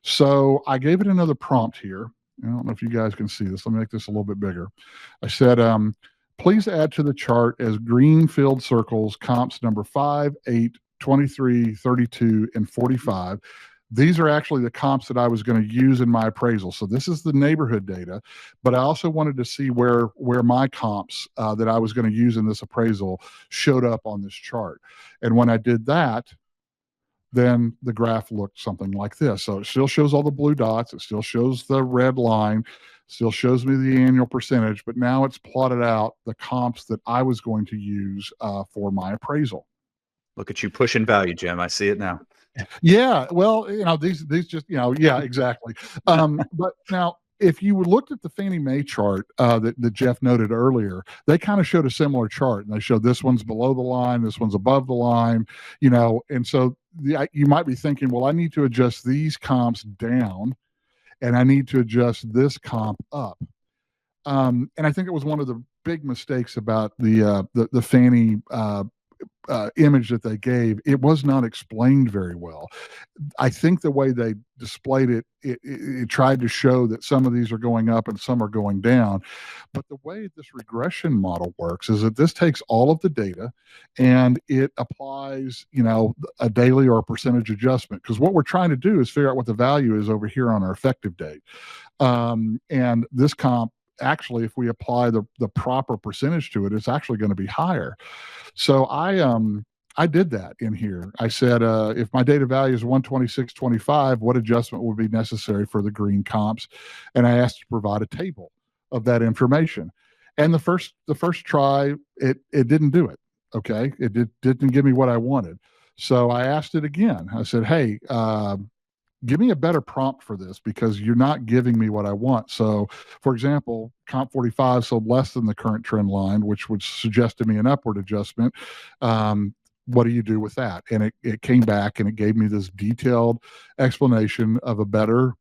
So I gave it another prompt here. I don't know if you guys can see this. Let me make this a little bit bigger. I said, please add to the chart as green filled circles comps number 5, 8, 23, 32, and 45. These are actually the comps that I was going to use in my appraisal. So this is the neighborhood data, but I also wanted to see where my comps that I was going to use in this appraisal showed up on this chart. And when I did that, then the graph looked something like this. So it still shows all the blue dots. It still shows the red line, still shows me the annual percentage, but now it's plotted out the comps that I was going to use for my appraisal. Look at you pushing value, Jim. I see it now. Yeah. Well, these just, yeah, exactly. But now, if you looked at the Fannie Mae chart that Jeff noted earlier, they kind of showed a similar chart, and they showed this one's below the line, this one's above the line, and so you might be thinking, well, I need to adjust these comps down, and I need to adjust this comp up. And I think it was one of the big mistakes about the Fannie image that they gave, it was not explained very well. I think the way they displayed it, it tried to show that some of these are going up and some are going down. But the way this regression model works is that this takes all of the data and it applies, a daily or a percentage adjustment. Because what we're trying to do is figure out what the value is over here on our effective date. And this comp, actually, if we apply the proper percentage to it, it's actually going to be higher. So I did that in here. I said, if my data value is 126.25, what adjustment would be necessary for the green comps? And I asked to provide a table of that information. And the first try, it didn't do it. Okay, it didn't give me what I wanted. So I asked it again. I said, hey, give me a better prompt for this because you're not giving me what I want. So, for example, comp 45 sold less than the current trend line, which would suggest to me an upward adjustment. What do you do with that? And it came back and it gave me this detailed explanation of a better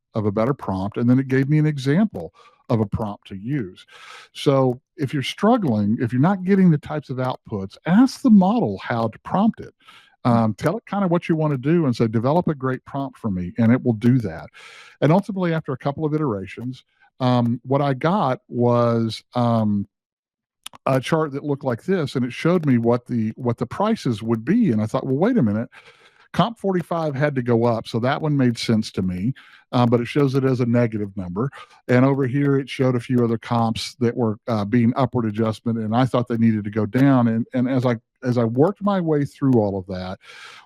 prompt, and then it gave me an example of a prompt to use. So if you're struggling, if you're not getting the types of outputs, ask the model how to prompt it. Tell it kind of what you want to do and say, develop a great prompt for me, and it will do that. And ultimately, after a couple of iterations, what I got was a chart that looked like this, and it showed me what the prices would be. And I thought, well, wait a minute. Comp 45 had to go up, so that one made sense to me, but it shows it as a negative number. And over here, it showed a few other comps that were being upward adjustment, and I thought they needed to go down. And as I worked my way through all of that,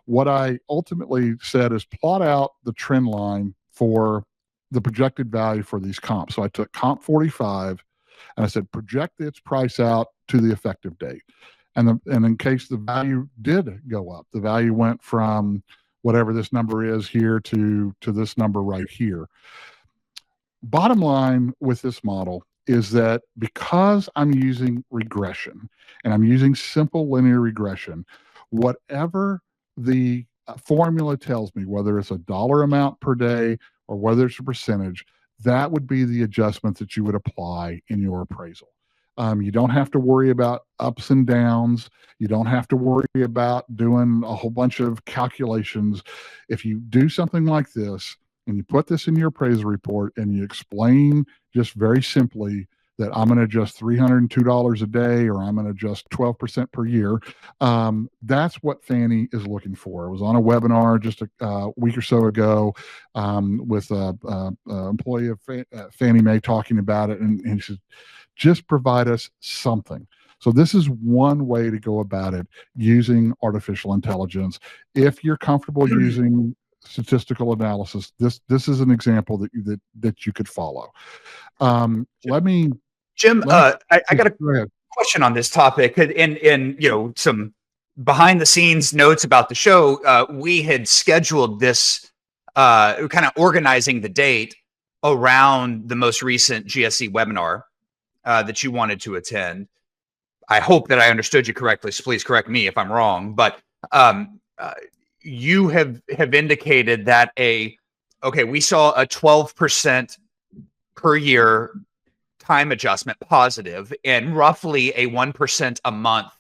what I ultimately said is plot out the trend line for the projected value for these comps. So I took comp 45 and I said, project its price out to the effective date. And in case the value did go up, the value went from whatever this number is here to this number right here. Bottom line with this model is that because I'm using regression and I'm using simple linear regression, whatever the formula tells me, whether it's a dollar amount per day or whether it's a percentage, that would be the adjustment that you would apply in your appraisal. You don't have to worry about ups and downs. You don't have to worry about doing a whole bunch of calculations. If you do something like this and you put this in your appraisal report and you explain just very simply that I'm going to adjust $302 a day or I'm going to adjust 12% per year, that's what Fannie is looking for. I was on a webinar just a week or so ago with an employee of Fannie Mae talking about it, and she said, just provide us something. So this is one way to go about it using artificial intelligence. If you're comfortable using statistical analysis, this is an example that you could follow. Jim, I got a question on this topic, and some behind the scenes notes about the show. We had scheduled this, kind of organizing the date around the most recent GSE webinar that you wanted to attend. I hope that I understood you correctly, so please correct me if I'm wrong. But you have indicated that we saw a 12% per year time adjustment positive and roughly a 1% a month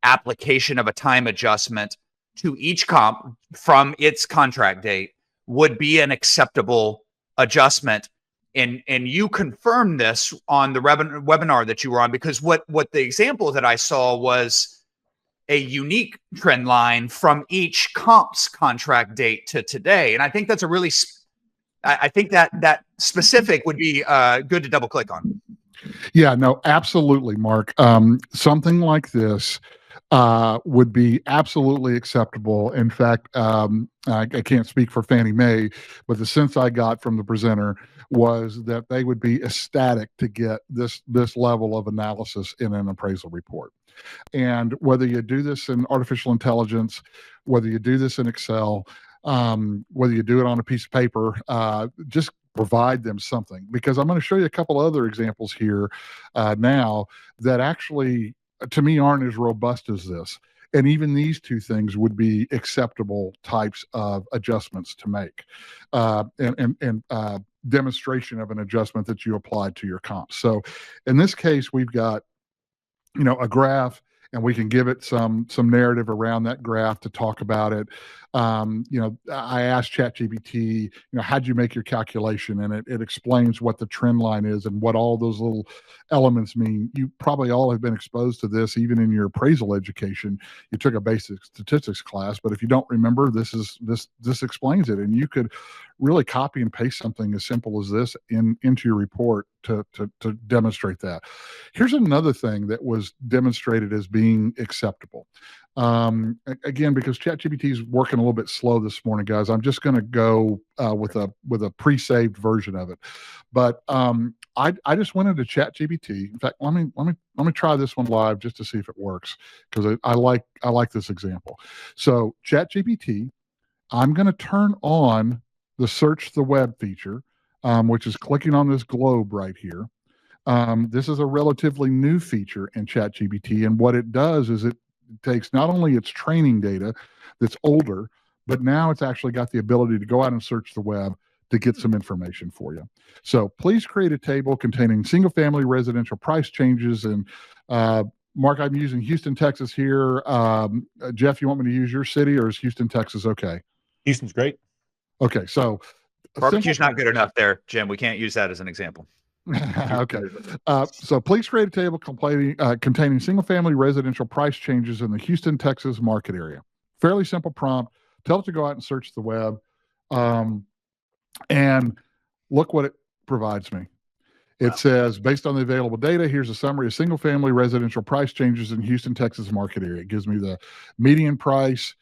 application of a time adjustment to each comp from its contract date would be an acceptable adjustment. And you confirmed this on the webinar that you were on, because what the example that I saw was a unique trend line from each comp's contract date to today. And I think that's I think that specific would be good to double click on. Yeah, no, absolutely, Mark. Something like this would be absolutely acceptable. In fact, I can't speak for Fannie Mae, but the sense I got from the presenter was that they would be ecstatic to get this level of analysis in an appraisal report. And whether you do this in artificial intelligence, whether you do this in Excel, whether you do it on a piece of paper, just provide them something, because I'm going to show you a couple other examples here now that actually, to me, aren't as robust as this. And even these two things would be acceptable types of adjustments to make, and demonstration of an adjustment that you applied to your comps. So in this case, we've got a graph, and we can give it some narrative around that graph to talk about it. I asked ChatGPT, how'd you make your calculation? And it explains what the trend line is and what all those little elements mean. You probably all have been exposed to this, even in your appraisal education. You took a basic statistics class, but if you don't remember, this explains it. And you could really copy and paste something as simple as this into your report to demonstrate that. Here's another thing that was demonstrated as being acceptable. Again, because ChatGPT is working a little bit slow this morning, guys, I'm just going to go with a pre-saved version of it. But I just went into ChatGPT. In fact, let me try this one live just to see if it works, because I like this example. So ChatGPT, I'm going to turn on the search the web feature, which is clicking on this globe right here. This is a relatively new feature in ChatGPT, and what it does is it takes not only its training data that's older, but now it's actually got the ability to go out and search the web to get some information for you. So please create a table containing single-family residential price changes. And Mark, I'm using Houston, Texas here. Jeff, you want me to use your city, or is Houston, Texas okay? Houston's great. Okay, so barbecue's not good enough there, Jim. We can't use that as an example. Okay. So please create a table containing single-family residential price changes in the Houston, Texas market area. Fairly simple prompt. Tell it to go out and search the web. And look what it provides me. It says, based on the available data, here's a summary of single-family residential price changes in Houston, Texas market area. It gives me the median price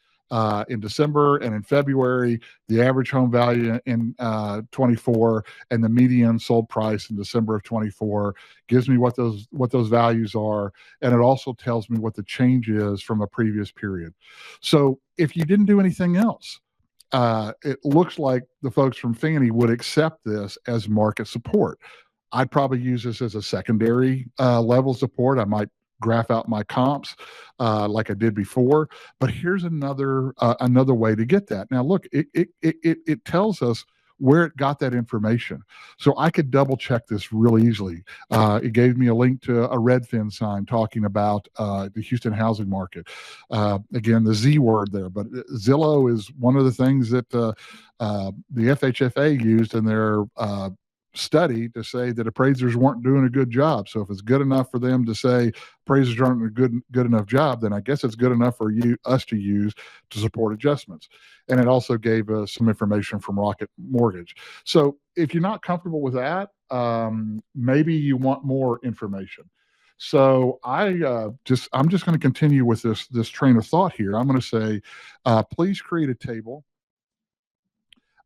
in December and in February, the average home value in 24, and the median sold price in December of 24. Gives me what those values are, and it also tells me what the change is from a previous period. So if you didn't do anything else, it looks like the folks from Fannie would accept this as market support. I'd probably use this as a secondary level support. I might graph out my comps like I did before. But here's another way to get that. Now, look, it tells us where it got that information. So I could double check this really easily. It gave me a link to a Redfin sign talking about the Houston housing market. Again, the Z word there, but Zillow is one of the things that the FHFA used in their study to say that appraisers weren't doing a good job. So if it's good enough for them to say appraisers aren't doing a good enough job, then I guess it's good enough for us to use to support adjustments. And it also gave us some information from Rocket Mortgage. So if you're not comfortable with that, maybe you want more information. So I'm just going to continue with this train of thought here. I'm going to say, please create a table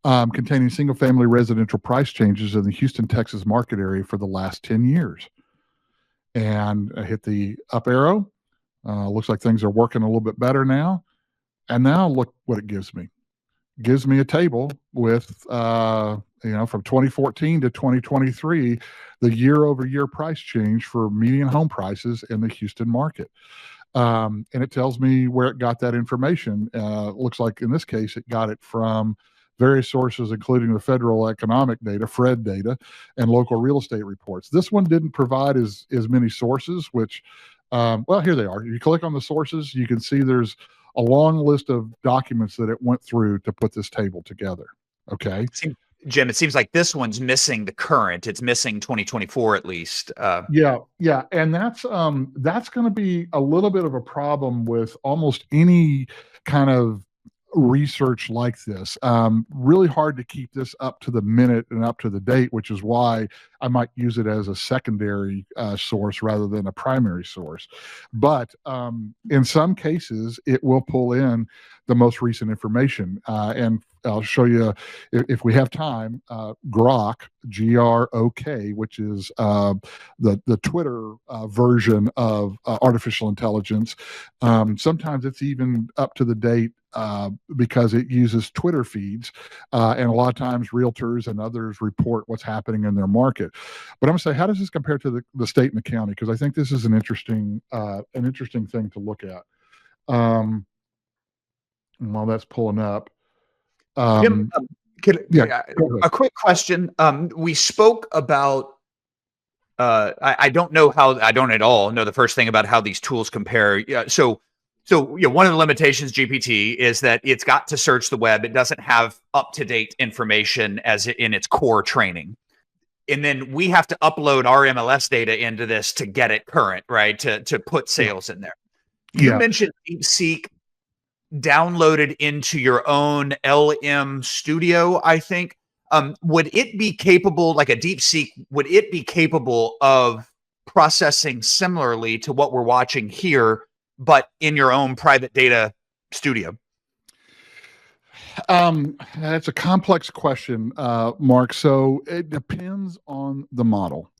containing single-family residential price changes in the Houston, Texas market area for the last 10 years. And I hit the up arrow. Looks like things are working a little bit better now. And now look what it gives me. It gives me a table with, from 2014 to 2023, the year-over-year price change for median home prices in the Houston market. And it tells me where it got that information. Looks like in this case, it got it from various sources, including the federal economic data, FRED data, and local real estate reports. This one didn't provide as many sources, which, well, here they are. You click on the sources, you can see there's a long list of documents that it went through to put this table together. Okay. Jim, it seems like this one's missing the current. It's missing 2024 at least. Yeah, and that's going to be a little bit of a problem with almost any kind of research like this. Really hard to keep this up to the minute and up to the date, which is why I might use it as a secondary source rather than a primary source. But in some cases, it will pull in the most recent information. And I'll show you, if we have time, Grok, Grok, which is the Twitter version of artificial intelligence. Sometimes it's even up to the date because it uses Twitter feeds, and a lot of times realtors and others report what's happening in their market. But I'm going to say, how does this compare to the state and the county? Because I think this is an interesting thing to look at. While that's pulling up, Jim, a quick question. We spoke about I don't know how, I don't at all know the first thing about how these tools compare. Yeah, so one of the limitations GPT is that it's got to search the web. It doesn't have up-to-date information as in its core training. And then we have to upload our MLS data into this to get it current, right? To put sales in there. You mentioned DeepSeek downloaded into your own LM Studio, I think. Would it be capable, like a DeepSeek, would it be capable of processing similarly to what we're watching here, but in your own private data studio? That's a complex question, Mark. So it depends on the model.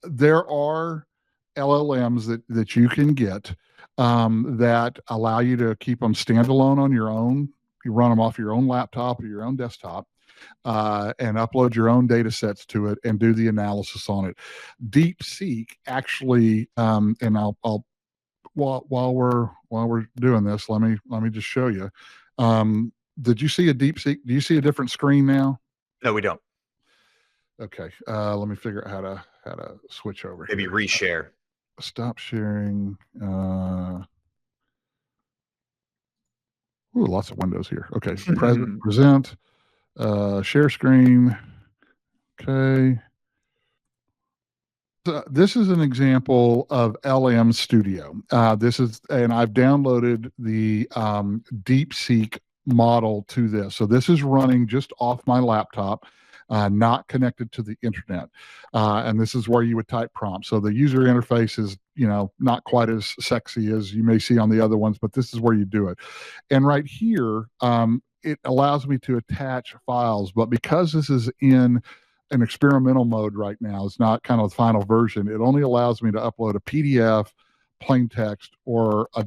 There are LLMs that you can get that allow you to keep them standalone on your own. You run them off your own laptop or your own desktop and upload your own data sets to it and do the analysis on it. DeepSeek actually, and I'll while we're doing this, let me just show you. Did you see a DeepSeek? Do you see a different screen now? No, we don't. Okay. Let me figure out how to switch over. Maybe here. reshare. Stop sharing. Ooh, lots of windows here. Okay. Present. Share screen. Okay. So this is an example of LM Studio. This is, and I've downloaded the DeepSeek model to this. So this is running just off my laptop, not connected to the internet. And this is where you would type prompts. So the user interface is, not quite as sexy as you may see on the other ones, but this is where you do it. And right here, it allows me to attach files, but because this is in an experimental mode right now, it's not kind of the final version. It only allows me to upload a PDF, plain text, or a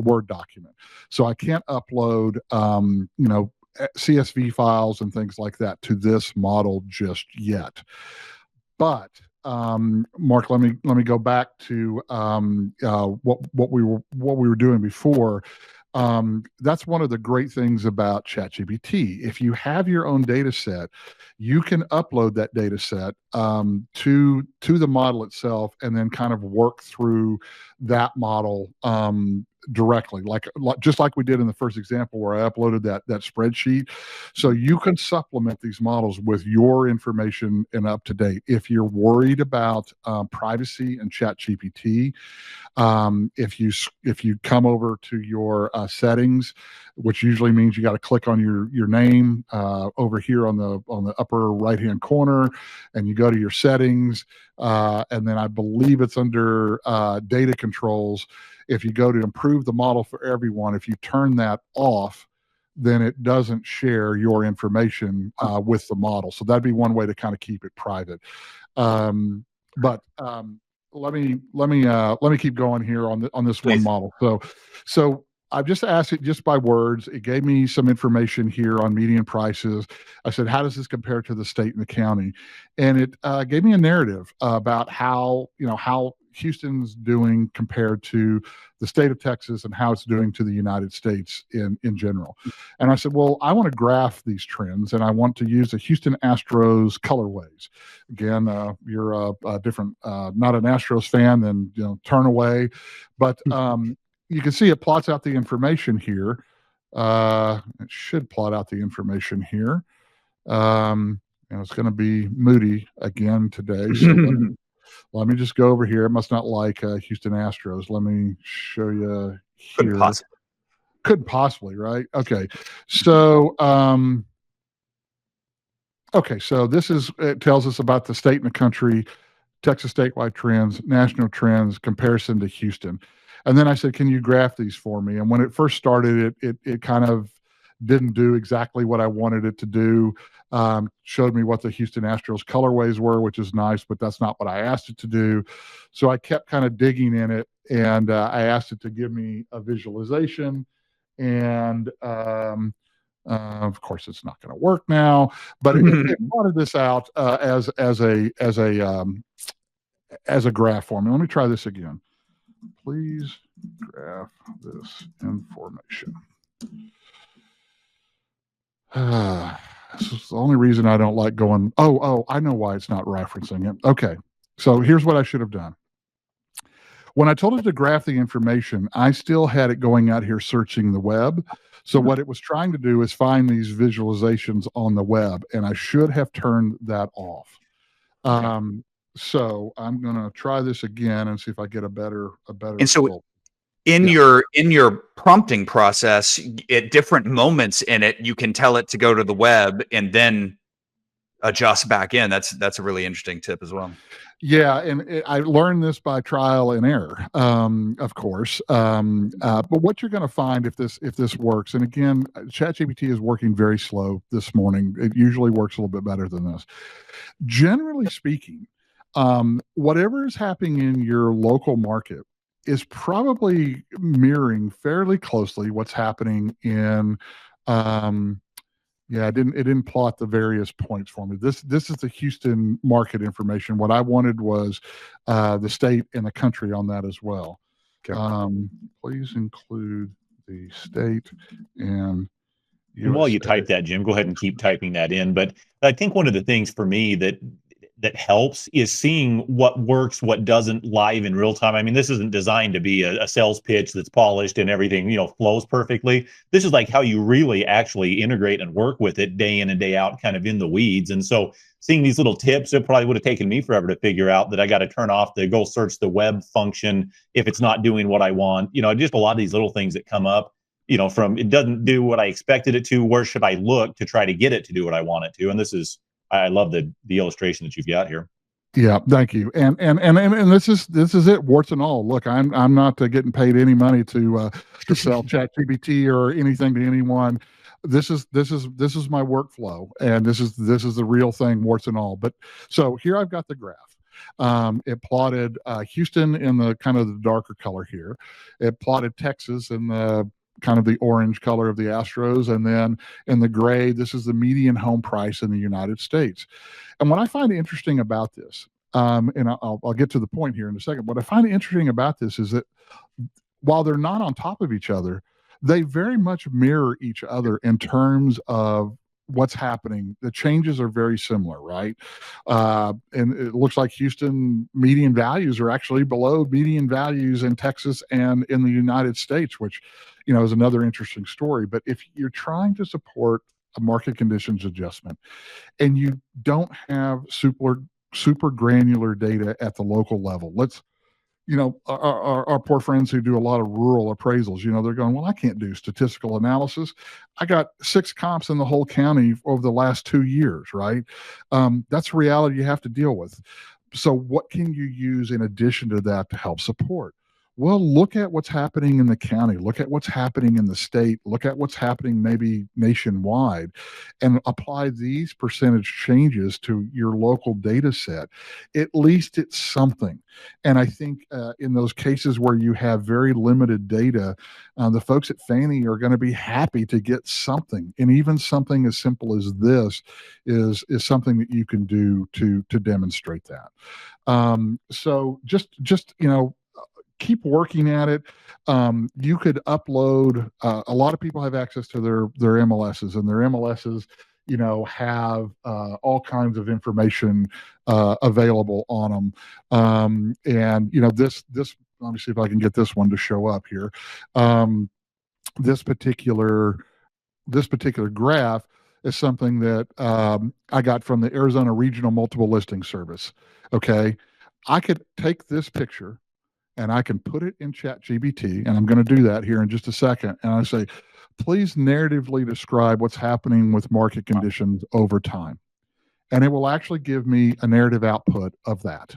Word document. So I can't upload, CSV files and things like that to this model just yet. But Mark, let me go back to what we were doing before. That's one of the great things about ChatGPT. If you have your own data set, you can upload that data set to the model itself and then kind of work through that model directly, just like we did in the first example where I uploaded that spreadsheet. So you can supplement these models with your information and up to date. If you're worried about privacy and ChatGPT, if you come over to your settings, which usually means you got to click on your name over here on the upper right hand corner, and you go to your settings, and then I believe it's under data controls. If you go to improve the model for everyone, if you turn that off, then it doesn't share your information with the model. So that'd be one way to kind of keep it private. But let me keep going here on this one model. So I've just asked it just by words. It gave me some information here on median prices. I said, how does this compare to the state and the county? And it gave me a narrative about how Houston's doing compared to the state of Texas and how it's doing to the United States in general. And I said, well, I want to graph these trends and I want to use the Houston Astros colorways. Again, you're a different, not an Astros fan, then turn away. But you can see it plots out the information here. It should plot out the information here. And it's going to be moody again today. So let me just go over here. It must not like Houston Astros. Let me show you here. Couldn't possibly, right? Okay. So, so it tells us about the state and the country, Texas statewide trends, national trends, comparison to Houston. And then I said, can you graph these for me? And when it first started, it kind of didn't do exactly what I wanted it to do. Showed me what the Houston Astros colorways were, which is nice, but that's not what I asked it to do. So I kept kind of digging in it, and I asked it to give me a visualization. And of course, it's not going to work now, but it plotted this out as a graph for me. Let me try this again. Please graph this information. This is the only reason I don't like going, oh, I know why it's not referencing it. Okay. So here's what I should have done. When I told it to graph the information, I still had it going out here searching the web. So what it was trying to do is find these visualizations on the web, and I should have turned that off. So I'm going to try this again and see if I get a better And so result. in your prompting process, at different moments in it, you can tell it to go to the web and then adjust back in. That's a really interesting tip as well. Yeah, and I learned this by trial and error, of course. But what you're going to find if this works, and again, ChatGPT is working very slow this morning. It usually works a little bit better than this. Generally speaking, whatever is happening in your local market is probably mirroring fairly closely what's happening in yeah, it didn't plot the various points for me. This is the Houston market information. What I wanted was the state and the country on that as well. Okay. Please include the state and USA. And while you type that, Jim, go ahead and keep typing that in. But I think one of the things for me that helps is seeing what works, what doesn't live in real time. I mean, this isn't designed to be a sales pitch that's polished and everything, flows perfectly. This is like how you really actually integrate and work with it day in and day out, kind of in the weeds. And so seeing these little tips, it probably would have taken me forever to figure out that I got to turn off the go search the web function if it's not doing what I want. Just a lot of these little things that come up, from it doesn't do what I expected it to. Where should I look to try to get it to do what I want it to? And I love the illustration that you've got here. Yeah, thank you. And this is it, warts and all. Look, I'm not getting paid any money to sell ChatGPT or anything to anyone. This is my workflow, and this is the real thing, warts and all. But so here I've got the graph. It plotted Houston in the kind of the darker color here. It plotted Texas in the kind of the orange color of the Astros, and then in the gray, this is the median home price in the United States. And what I find interesting about this, and I'll get to the point here in a second, what I find interesting about this is that while they're not on top of each other, they very much mirror each other in terms of what's happening. The changes are very similar, right? And it looks like Houston median values are actually below median values in Texas and in the United States, which is another interesting story. But if you're trying to support a market conditions adjustment and you don't have super granular data at the local level, our poor friends who do a lot of rural appraisals, they're going, well, I can't do statistical analysis. I got 6 comps in the whole county over the last 2 years, right? That's a reality you have to deal with. So what can you use in addition to that to help support? Well, look at what's happening in the county, look at what's happening in the state, look at what's happening maybe nationwide, and apply these percentage changes to your local data set. At least it's something. And I think in those cases where you have very limited data, the folks at Fannie are going to be happy to get something. And even something as simple as this is something that you can do to demonstrate that. So just keep working at it. You could upload. A lot of people have access to their MLSs, and their MLSs, have all kinds of information available on them. And this. Let me see if I can get this one to show up here. This particular graph is something that I got from the Arizona Regional Multiple Listing Service. Okay, I could take this picture and I can put it in ChatGPT, and I'm going to do that here in just a second. And I say, please narratively describe what's happening with market conditions over time. And it will actually give me a narrative output of that.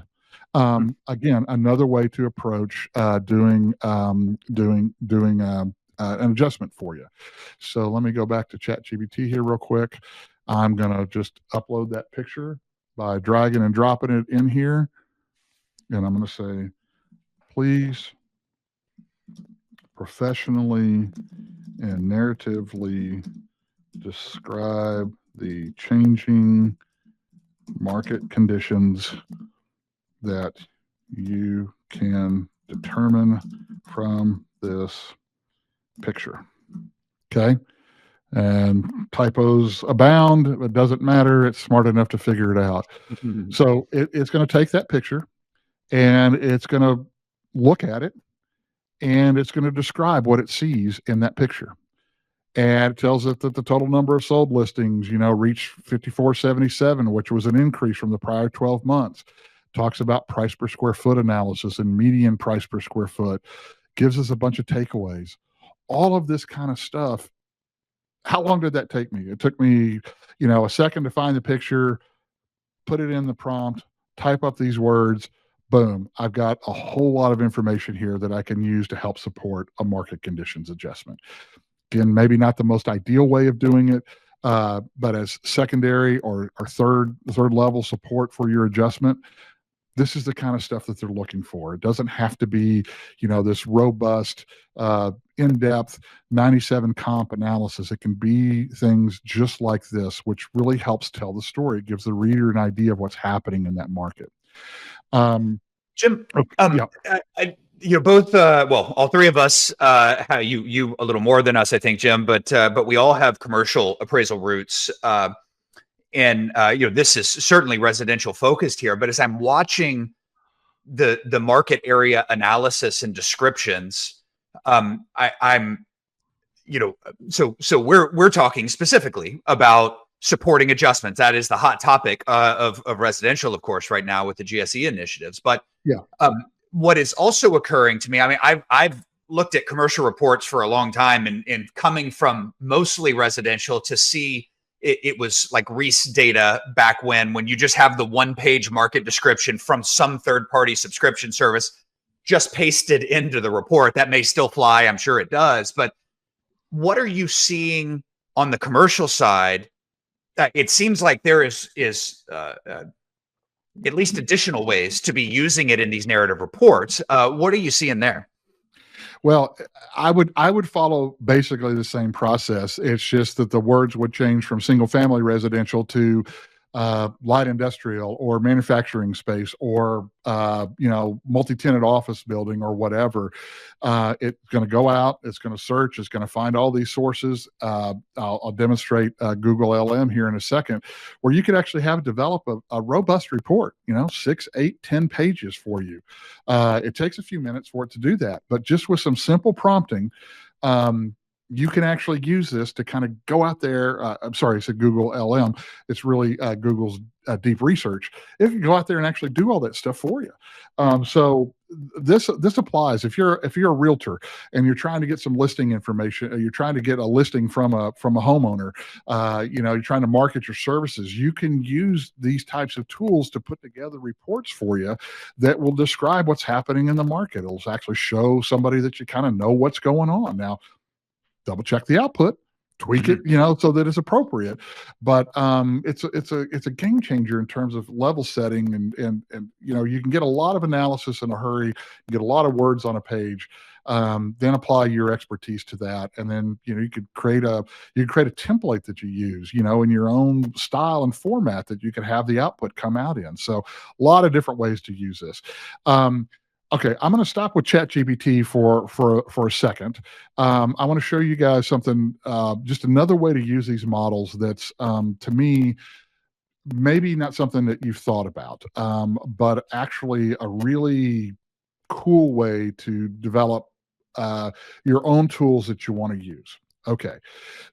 Again, another way to approach doing an adjustment for you. So let me go back to ChatGPT here real quick. I'm going to just upload that picture by dragging and dropping it in here. And I'm going to say, please professionally and narratively describe the changing market conditions that you can determine from this picture. Okay. And typos abound. It doesn't matter. It's smart enough to figure it out. So it's going to take that picture and it's going to look at it and it's going to describe what it sees in that picture. And it tells it that the total number of sold listings, reached 5477, which was an increase from the prior 12 months. Talks about price per square foot analysis and median price per square foot. Gives us a bunch of takeaways. All of this kind of stuff. How long did that take me? It took me, a second to find the picture, put it in the prompt, type up these words. Boom. I've got a whole lot of information here that I can use to help support a market conditions adjustment. Again, maybe not the most ideal way of doing it, but as secondary or third level support for your adjustment, this is the kind of stuff that they're looking for. It doesn't have to be, this robust, in-depth 97 comp analysis. It can be things just like this, which really helps tell the story. It gives the reader an idea of what's happening in that market. Jim, both, all three of us, you a little more than us, I think, Jim, but we all have commercial appraisal roots. And this is certainly residential focused here, but as I'm watching the market area analysis and descriptions, so we're talking specifically about supporting adjustments. That is the hot topic of residential, of course, right now with the GSE initiatives. But what is also occurring to me, I've looked at commercial reports for a long time, and coming from mostly residential to see it was like Reese data back when you just have the one-page market description from some third-party subscription service just pasted into the report. That may still fly, I'm sure it does. But what are you seeing on the commercial side? It seems like there is at least additional ways to be using it in these narrative reports. What are you seeing there? Well, I would follow basically the same process. It's just that the words would change from single family residential to light industrial or manufacturing space or multi-tenant office building or whatever. It's going to go out, it's going to search, it's going to find all these sources. I'll demonstrate Google LM here in a second, where you could actually have it develop a robust report, 6, 8, 10 pages for you. It takes a few minutes for it to do that, but just with some simple prompting, you can actually use this to kind of go out there. I'm sorry, I said Google LM. It's really Google's deep research. It can go out there and actually do all that stuff for you. So this applies if you're a realtor and you're trying to get some listing information, or you're trying to get a listing from a homeowner. You're trying to market your services. You can use these types of tools to put together reports for you that will describe what's happening in the market. It'll actually show somebody that you kind of know what's going on. Now, double check the output, tweak it, so that it's appropriate. But it's a game changer in terms of level setting, and you can get a lot of analysis in a hurry, get a lot of words on a page, then apply your expertise to that, and then you could create a template that you use, in your own style and format that you can have the output come out in. So a lot of different ways to use this. Okay, I'm going to stop with ChatGPT for a second. I want to show you guys something, just another way to use these models that's, to me, maybe not something that you've thought about, but actually a really cool way to develop your own tools that you want to use. Okay,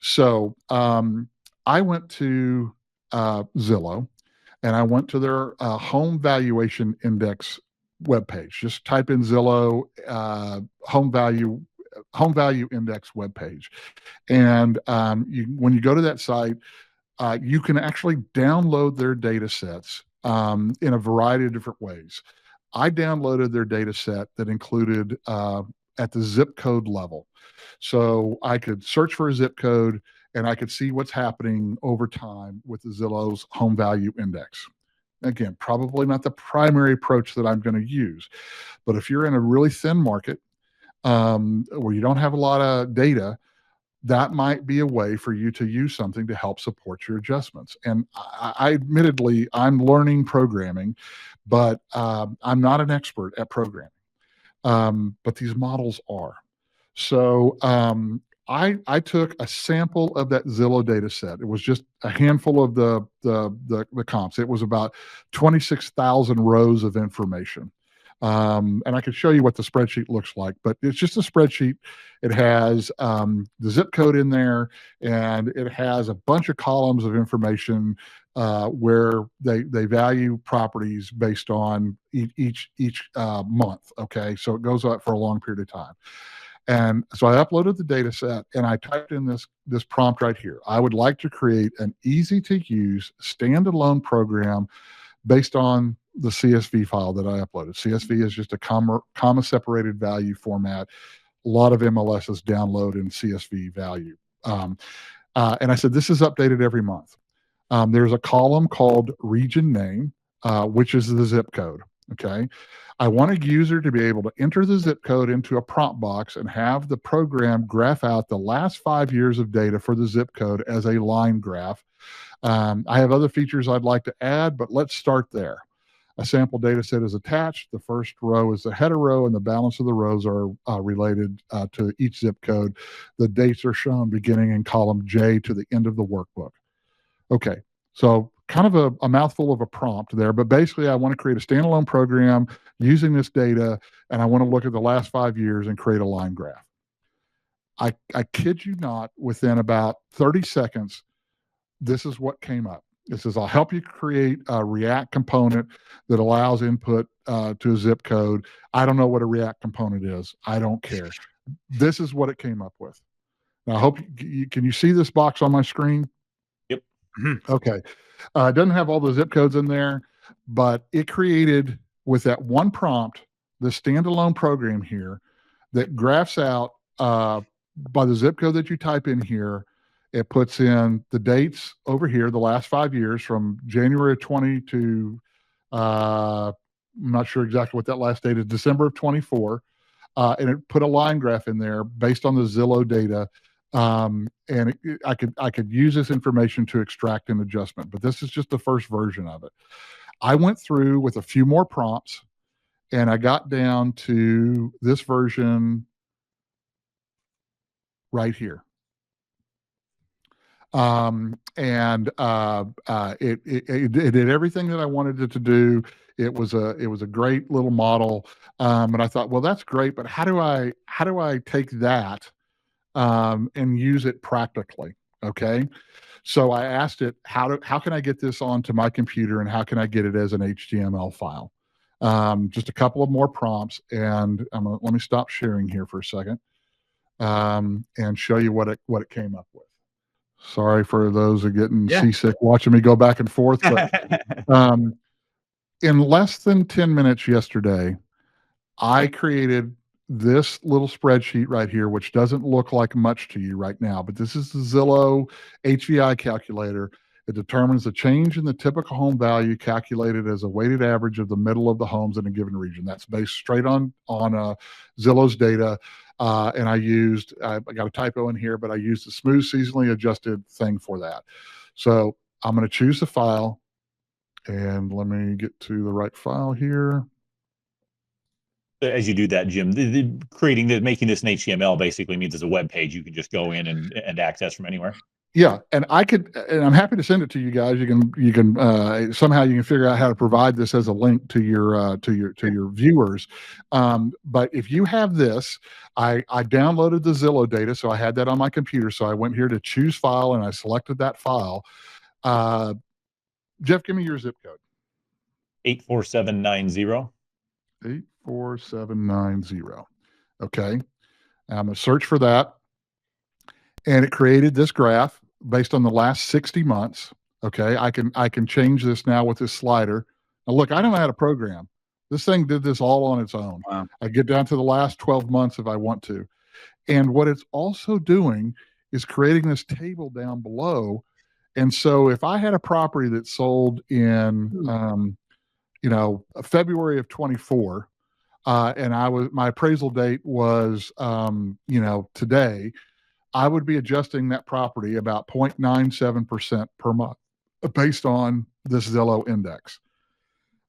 so I went to Zillow, and I went to their home valuation index webpage. Just type in Zillow home value index webpage, and when you go to that site, you can actually download their data sets in a variety of different ways. I downloaded their data set that included at the zip code level, so I could search for a zip code and I could see what's happening over time with the Zillow's home value index. Again, probably not the primary approach that I'm going to use, but if you're in a really thin market where you don't have a lot of data, that might be a way for you to use something to help support your adjustments. And I admittedly, I'm learning programming, but I'm not an expert at programming. But these models are. So I took a sample of that Zillow data set. It was just a handful of the comps. It was about 26,000 rows of information. And I can show you what the spreadsheet looks like, but it's just a spreadsheet. It has the zip code in there, and it has a bunch of columns of information where they value properties based on each month. Okay, so it goes up for a long period of time. And so I uploaded the data set and I typed in this prompt right here. I would like to create an easy to use standalone program based on the CSV file that I uploaded. CSV is just a comma separated value format. A lot of MLSs download in CSV value. And I said, this is updated every month. There's a column called region name, which is the zip code. Okay. I want a user to be able to enter the zip code into a prompt box and have the program graph out the last 5 years of data for the zip code as a line graph. I have other features I'd like to add, but let's start there. A sample data set is attached. The first row is the header row, and the balance of the rows are related to each zip code. The dates are shown beginning in column J to the end of the workbook. Okay, so kind of a mouthful of a prompt there, but basically I want to create a standalone program using this data, and I want to look at the last 5 years and create a line graph. I kid you not, within about 30 seconds, this is what came up. It says, I'll help you create a React component that allows input to a zip code. I don't know what a React component is. I don't care. This is what it came up with. Now, I hope can you see this box on my screen? Yep. Okay. It doesn't have all the zip codes in there, but it created, with that one prompt, the standalone program here that graphs out by the zip code that you type in here. It puts in the dates over here, the last 5 years from January of 20 to, I'm not sure exactly what that last date is, December of 24. And it put a line graph in there based on the Zillow data. And I could use this information to extract an adjustment, but this is just the first version of it. I went through with a few more prompts and I got down to this version right here. It did everything that I wanted it to do. It was a great little model. And I thought, well, that's great, but how do I take that and use it practically? Okay. So I asked it, how can I get this onto my computer, and how can I get it as an HTML file? Just a couple of more prompts, and let me stop sharing here for a second and show you what it came up with. Sorry for those who are getting seasick watching me go back and forth, but in less than 10 minutes yesterday, I created this little spreadsheet right here, which doesn't look like much to you right now, but this is the Zillow HVI calculator. It determines the change in the typical home value calculated as a weighted average of the middle of the homes in a given region. That's based straight on Zillow's data. And I got a typo in here, but I used the smooth seasonally adjusted thing for that. So I'm going to choose the file, and let me get to the right file here. As you do that, Jim, making this an HTML basically means it's a web page you can just go in and access from anywhere. Yeah, and I'm happy to send it to you guys. You can somehow you can figure out how to provide this as a link to your viewers. But if you have this, I downloaded the Zillow data, so I had that on my computer. So I went here to choose file, and I selected that file. Jeff, give me your zip code. 84790. 84790. Okay, I'm gonna search for that, and it created this graph based on the last 60 months. Okay, I can change this now with this slider. Now look, I don't know how to program. This thing did this all on its own. Wow. I get down to the last 12 months if I want to. And what it's also doing is creating this table down below. And so if I had a property that sold in February of 24, and my appraisal date was today, I would be adjusting that property about 0.97% per month based on this Zillow index.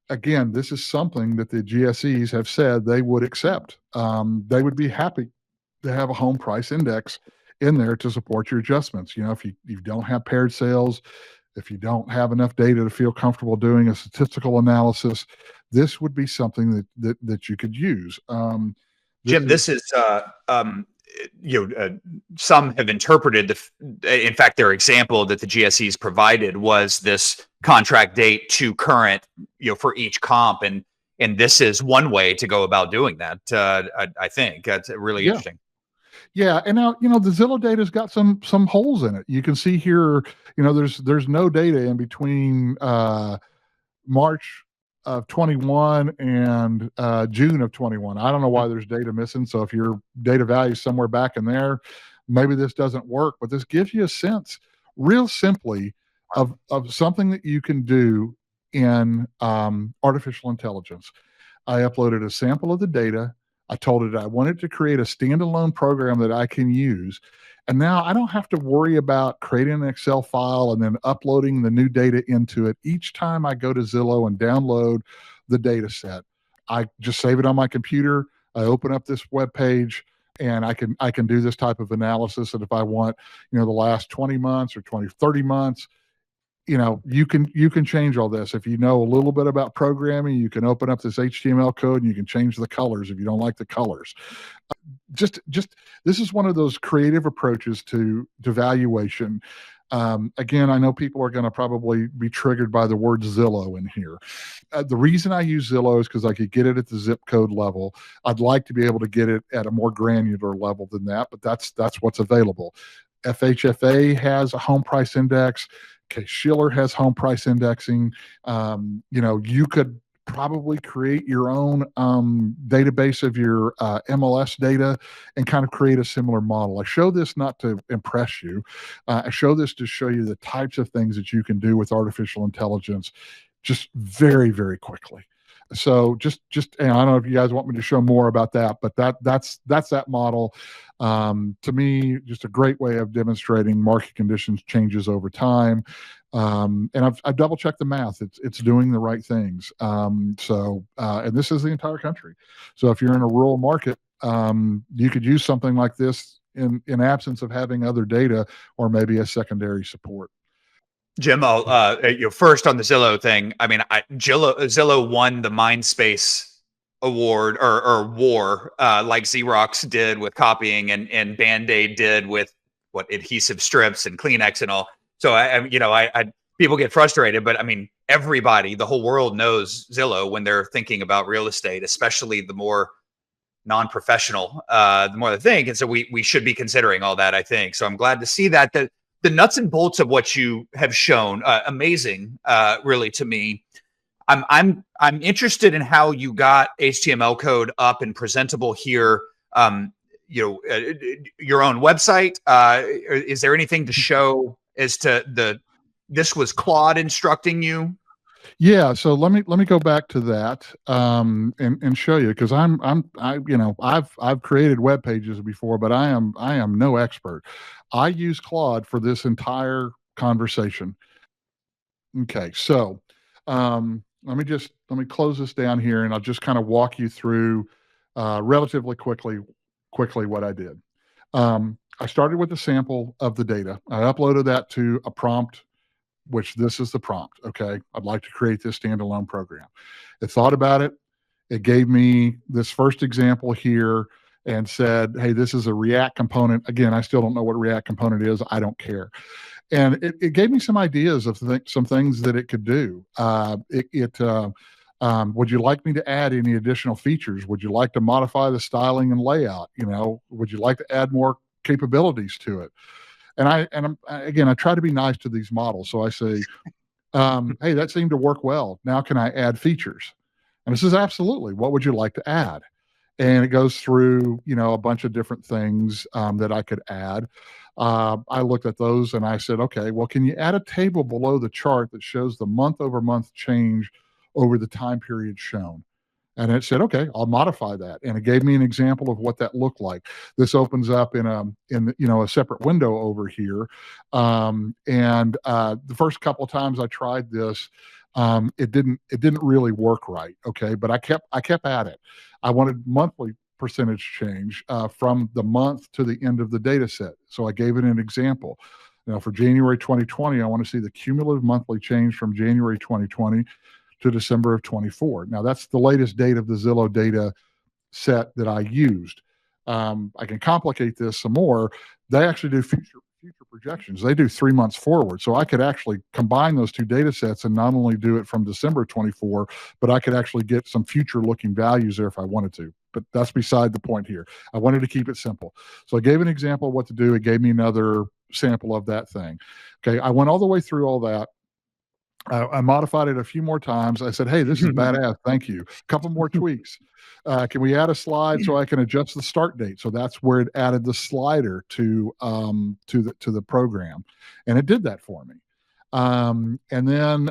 Again, this is something that the GSEs have said they would accept. They would be happy to have a home price index in there to support your adjustments. If you don't have paired sales, if you don't have enough data to feel comfortable doing a statistical analysis, this would be something that you could use. Jim, this is some have interpreted in fact, their example that the GSEs provided was this contract date to current, for each comp, and this is one way to go about doing that. I think that's really interesting. Yeah, and now the Zillow data's got some holes in it. You can see here, there's no data in between March of 21 and June of 21. I don't know why there's data missing. So if your data value is somewhere back in there, maybe this doesn't work. But this gives you a sense, real simply, of something that you can do in artificial intelligence. I uploaded a sample of the data. I told it I wanted to create a standalone program that I can use. And now I don't have to worry about creating an Excel file and then uploading the new data into it each time I go to Zillow and download the data set. I just save it on my computer. I open up this web page and I can do this type of analysis. And if I want, the last 20 months or 30 months, you can change all this. If you know a little bit about programming, you can open up this HTML code and you can change the colors if you don't like the colors. Just this is one of those creative approaches to valuation. Again, I know people are going to probably be triggered by the word Zillow in here. The reason I use Zillow is because I could get it at the zip code level. I'd like to be able to get it at a more granular level than that, but that's what's available. FHFA has a home price index. Schiller has home price indexing. You could probably create your own database of your MLS data and kind of create a similar model. I show this not to impress you. I show this to show you the types of things that you can do with artificial intelligence just very, very quickly. So just and I don't know if you guys want me to show more about that, but that's that model. To me, just a great way of demonstrating market conditions changes over time. And I've double checked the math. It's doing the right things. And this is the entire country. So if you're in a rural market, you could use something like this in absence of having other data or maybe a secondary support. Jim, I'll first on the Zillow thing. I mean, Zillow won the Mindspace award or war, like Xerox did with copying and Band-Aid did with adhesive strips and Kleenex and all. So I people get frustrated, but I mean, everybody, the whole world knows Zillow when they're thinking about real estate, especially the more non-professional, the more they think. And so we should be considering all that, I think. So I'm glad to see that the nuts and bolts of what you have shown, amazing, really, to me. I'm interested in how you got HTML code up and presentable here. Your own website. Is there anything to show as to this was Claude instructing you? Yeah, so let me go back to that and show you, because I've created web pages before, but I am no expert. I use Claude for this entire conversation. Okay, so let me close this down here, and I'll just kind of walk you through relatively quickly what I did. I started with a sample of the data. I uploaded that to a prompt, which this is the prompt. Okay, I'd like to create this standalone program. It thought about it. It gave me this first example here and said, hey, this is a React component. Again, I still don't know what a React component is. I don't care. And it gave me some ideas of some things that it could do. Would you like me to add any additional features? Would you like to modify the styling and layout? Would you like to add more capabilities to it? And I try to be nice to these models. So I say, hey, that seemed to work well. Now can I add features? And this is absolutely, what would you like to add? And it goes through, a bunch of different things that I could add. I looked at those and I said, okay, well, can you add a table below the chart that shows the month-over-month change over the time period shown? And it said, okay, I'll modify that. And it gave me an example of what that looked like. This opens up in a separate window over here. The first couple of times I tried this, it didn't really work right. Okay. But I kept at it. I wanted monthly percentage change from the month to the end of the data set. So I gave it an example. Now for January 2020, I want to see the cumulative monthly change from January 2020 to December of 24. Now that's the latest date of the Zillow data set that I used. I can complicate this some more. They actually do future projections. They do 3 months forward. So I could actually combine those two data sets and not only do it from December 24, but I could actually get some future looking values there if I wanted to. But that's beside the point here. I wanted to keep it simple. So I gave an example of what to do. It gave me another sample of that thing. Okay. I went all the way through all that. I modified it a few more times. I said, hey, this is badass. Thank you. A couple more tweaks. Can we add a slide so I can adjust the start date? So that's where it added the slider to the program, and it did that for me. And then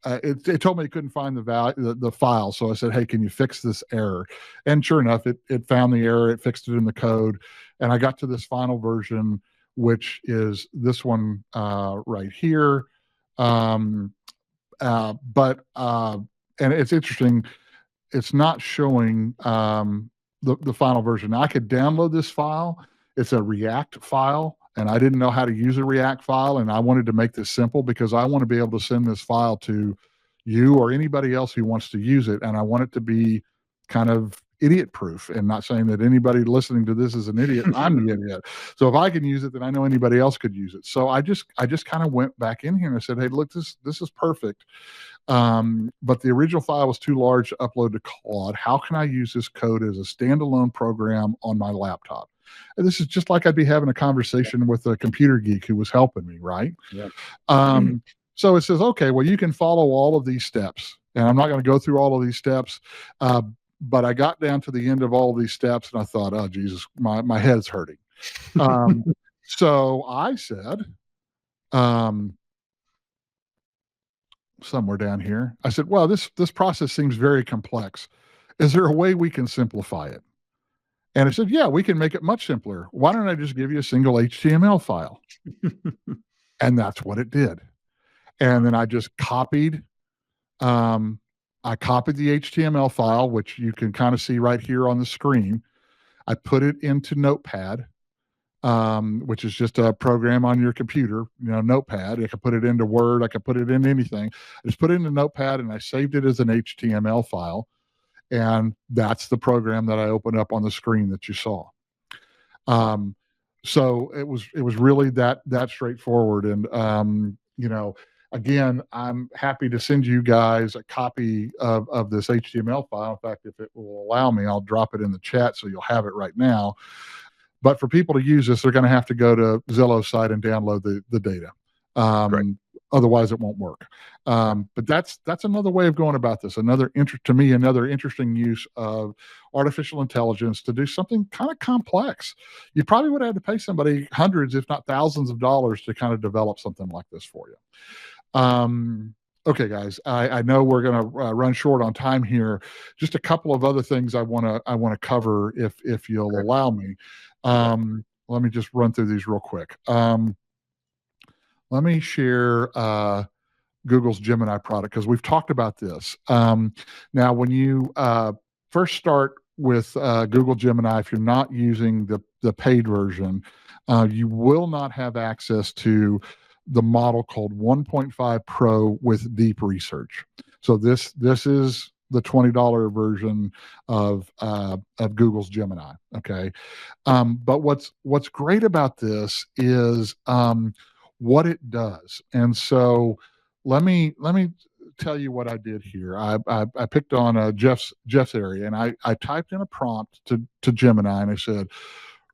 it told me it couldn't find the file. So I said, hey, can you fix this error? And sure enough, it found the error. It fixed it in the code, and I got to this final version, which is this one right here. And it's interesting. It's not showing the final version. I could download this file. It's a React file, and I didn't know how to use a React file, and I wanted to make this simple because I want to be able to send this file to you or anybody else who wants to use it, and I want it to be kind of idiot proof. And not saying that anybody listening to this is an idiot. I'm the idiot. So if I can use it, then I know anybody else could use it. So I just kind of went back in here and I said, hey, look, this is perfect. But the original file was too large to upload to Claude. How can I use this code as a standalone program on my laptop? And this is just like I'd be having a conversation with a computer geek who was helping me, right? Yep. So it says, okay, well, you can follow all of these steps. And I'm not going to go through all of these steps. But I got down to the end of all of these steps and I thought, oh, Jesus, my head's hurting. So I said, somewhere down here, I said, well, this process seems very complex. Is there a way we can simplify it? And it said, yeah, we can make it much simpler. Why don't I just give you a single HTML file? And that's what it did. And then I just copied, I copied the HTML file, which you can kind of see right here on the screen. I put it into Notepad, which is just a program on your computer, Notepad. I could put it into Word. I could put it in anything. I just put it into Notepad and I saved it as an HTML file. And that's the program that I opened up on the screen that you saw. So it was really that straightforward. And, again, I'm happy to send you guys a copy of this HTML file. In fact, if it will allow me, I'll drop it in the chat so you'll have it right now. But for people to use this, they're going to have to go to Zillow's site and download the data. Right. Otherwise, it won't work. But that's another way of going about this. Another interesting use of artificial intelligence to do something kind of complex. You probably would have had to pay somebody hundreds, if not thousands of dollars to kind of develop something like this for you. Okay, guys, I know we're going to run short on time here. Just a couple of other things I want to cover if you'll allow me. Let me just run through these real quick. Let me share Google's Gemini product because we've talked about this. Now, when you first start with Google Gemini, if you're not using the paid version, you will not have access to the model called 1.5 Pro with deep research. So this is the $20 version of Google's Gemini. Okay, but what's great about this is what it does. And so let me tell you what I did here. I picked on Jeff's area, and I typed in a prompt to Gemini, and I said,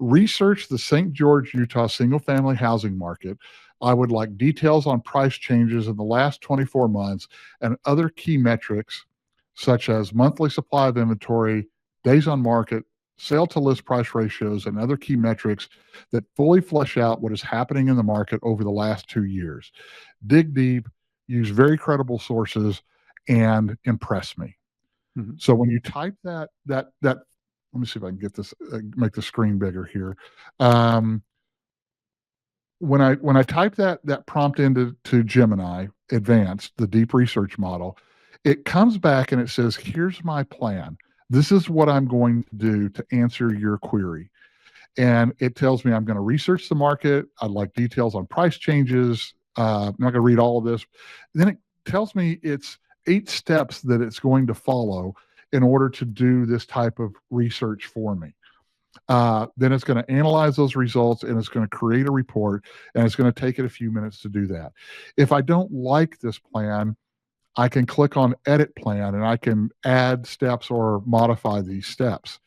research the St. George, Utah single-family housing market. I would like details on price changes in the last 24 months and other key metrics such as monthly supply of inventory, days on market, sale to list price ratios, and other key metrics that fully flesh out what is happening in the market over the last 2 years. Dig deep, use very credible sources, and impress me. Mm-hmm. So when you type that, let me see if I can get this, make the screen bigger here. When I type that prompt into Gemini Advanced, the deep research model, it comes back and it says, here's my plan. This is what I'm going to do to answer your query. And it tells me I'm going to research the market. I'd like details on price changes. I'm not going to read all of this. Then it tells me it's 8 steps that it's going to follow in order to do this type of research for me. Then it's going to analyze those results and it's going to create a report, and it's going to take it a few minutes to do that. If I don't like this plan, I can click on edit plan and I can add steps or modify these steps.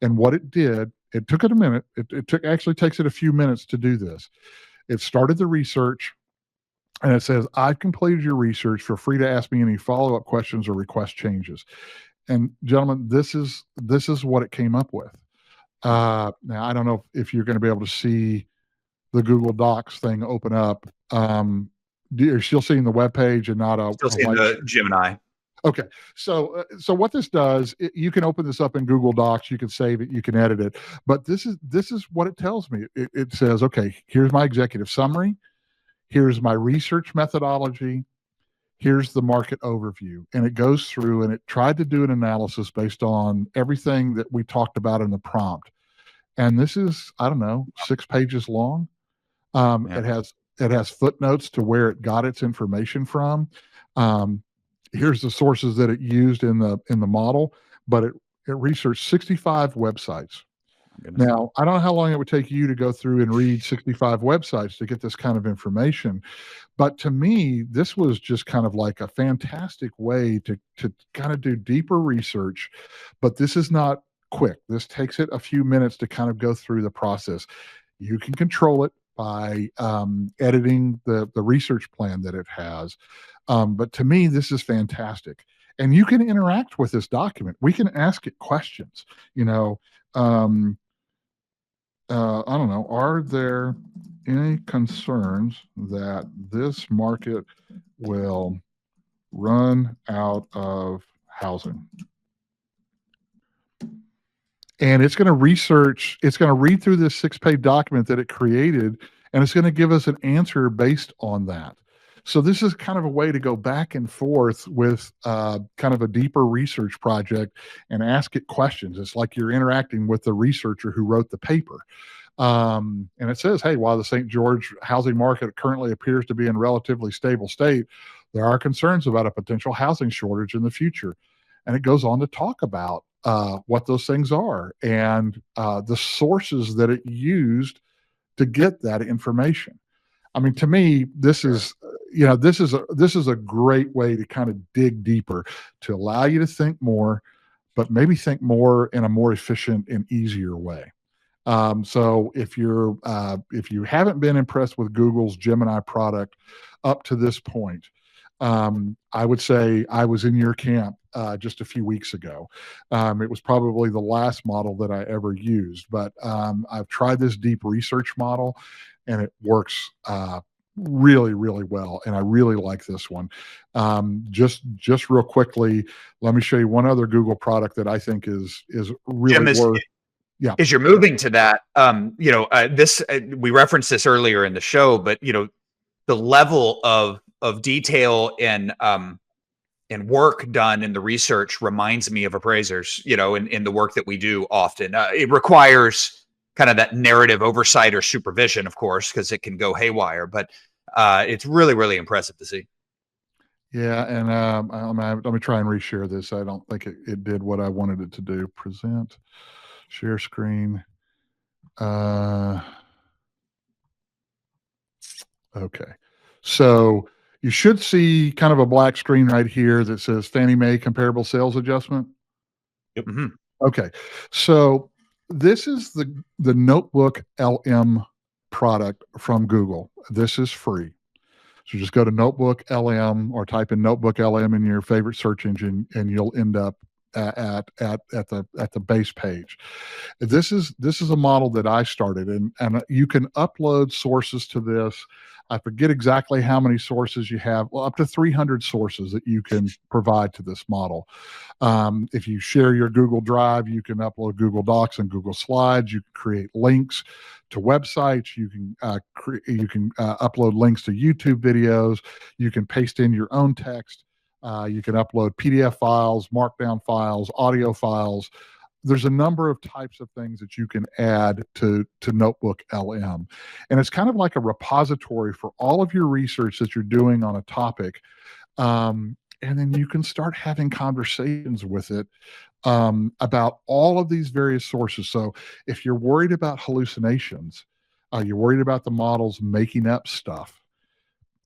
And what it did, it took it a minute. Actually takes it a few minutes to do this. It started the research and it says, I've completed your research. Feel free to ask me any follow-up questions or request changes. And gentlemen, this is what it came up with. Now, I don't know if you're going to be able to see the Google Docs thing open up. You're still seeing the web page and not a Still seeing the Gemini. Okay, so what this does, you can open this up in Google Docs, you can save it, you can edit it, but this is what it tells me. It says, okay, here's my executive summary, here's my research methodology, here's the market overview, and it goes through and it tried to do an analysis based on everything that we talked about in the prompt. And this is, I don't know, 6 pages long. Yeah. It has footnotes to where it got its information from. Here's the sources that it used in the model, but it researched 65 websites. Now, I don't know how long it would take you to go through and read 65 websites to get this kind of information, but to me, this was just kind of like a fantastic way to kind of do deeper research, but this is not quick. This takes it a few minutes to kind of go through the process. You can control it by editing the research plan that it has. But to me, this is fantastic. And you can interact with this document. We can ask it questions. I don't know, are there any concerns that this market will run out of housing? And it's going to research, it's going to read through this 6-page document that it created, and it's going to give us an answer based on that. So this is kind of a way to go back and forth with kind of a deeper research project and ask it questions. It's like you're interacting with the researcher who wrote the paper. And it says, hey, while the St. George housing market currently appears to be in relatively stable state, there are concerns about a potential housing shortage in the future. And it goes on to talk about what those things are and the sources that it used to get that information. I mean, to me, this is a great way to kind of dig deeper, to allow you to think more, but maybe think more in a more efficient and easier way. So if you haven't been impressed with Google's Gemini product up to this point, I would say I was in your camp just a few weeks ago. It was probably the last model that I ever used, but I've tried this deep research model, and it works really, really well. And I really like this one. Just real quickly, let me show you one other Google product that I think is really worth. Yeah. As you're moving to that, we referenced this earlier in the show, but the level of detail and work done in the research reminds me of appraisers, in the work that we do often. It requires kind of that narrative oversight or supervision, of course, because it can go haywire, but it's really, really impressive to see. Yeah. And let me try and reshare this. I don't think it did what I wanted it to do. Present, share screen. Okay. So you should see kind of a black screen right here that says Fannie Mae comparable sales adjustment. Yep. Mm-hmm. Okay. So this is the Notebook LM product from Google. This is free. So just go to Notebook LM or type in Notebook LM in your favorite search engine, and you'll end up at the base page. This is a model that I started, and you can upload sources to this. I forget exactly how many sources you have. Well, up to 300 sources that you can provide to this model. If you share your Google Drive, you can upload Google Docs and Google Slides. You can create links to websites. You can upload links to YouTube videos. You can paste in your own text. You can upload PDF files, Markdown files, audio files. There's a number of types of things that you can add to Notebook LM. And it's kind of like a repository for all of your research that you're doing on a topic. And then you can start having conversations with it about all of these various sources. So if you're worried about hallucinations, you're worried about the models making up stuff,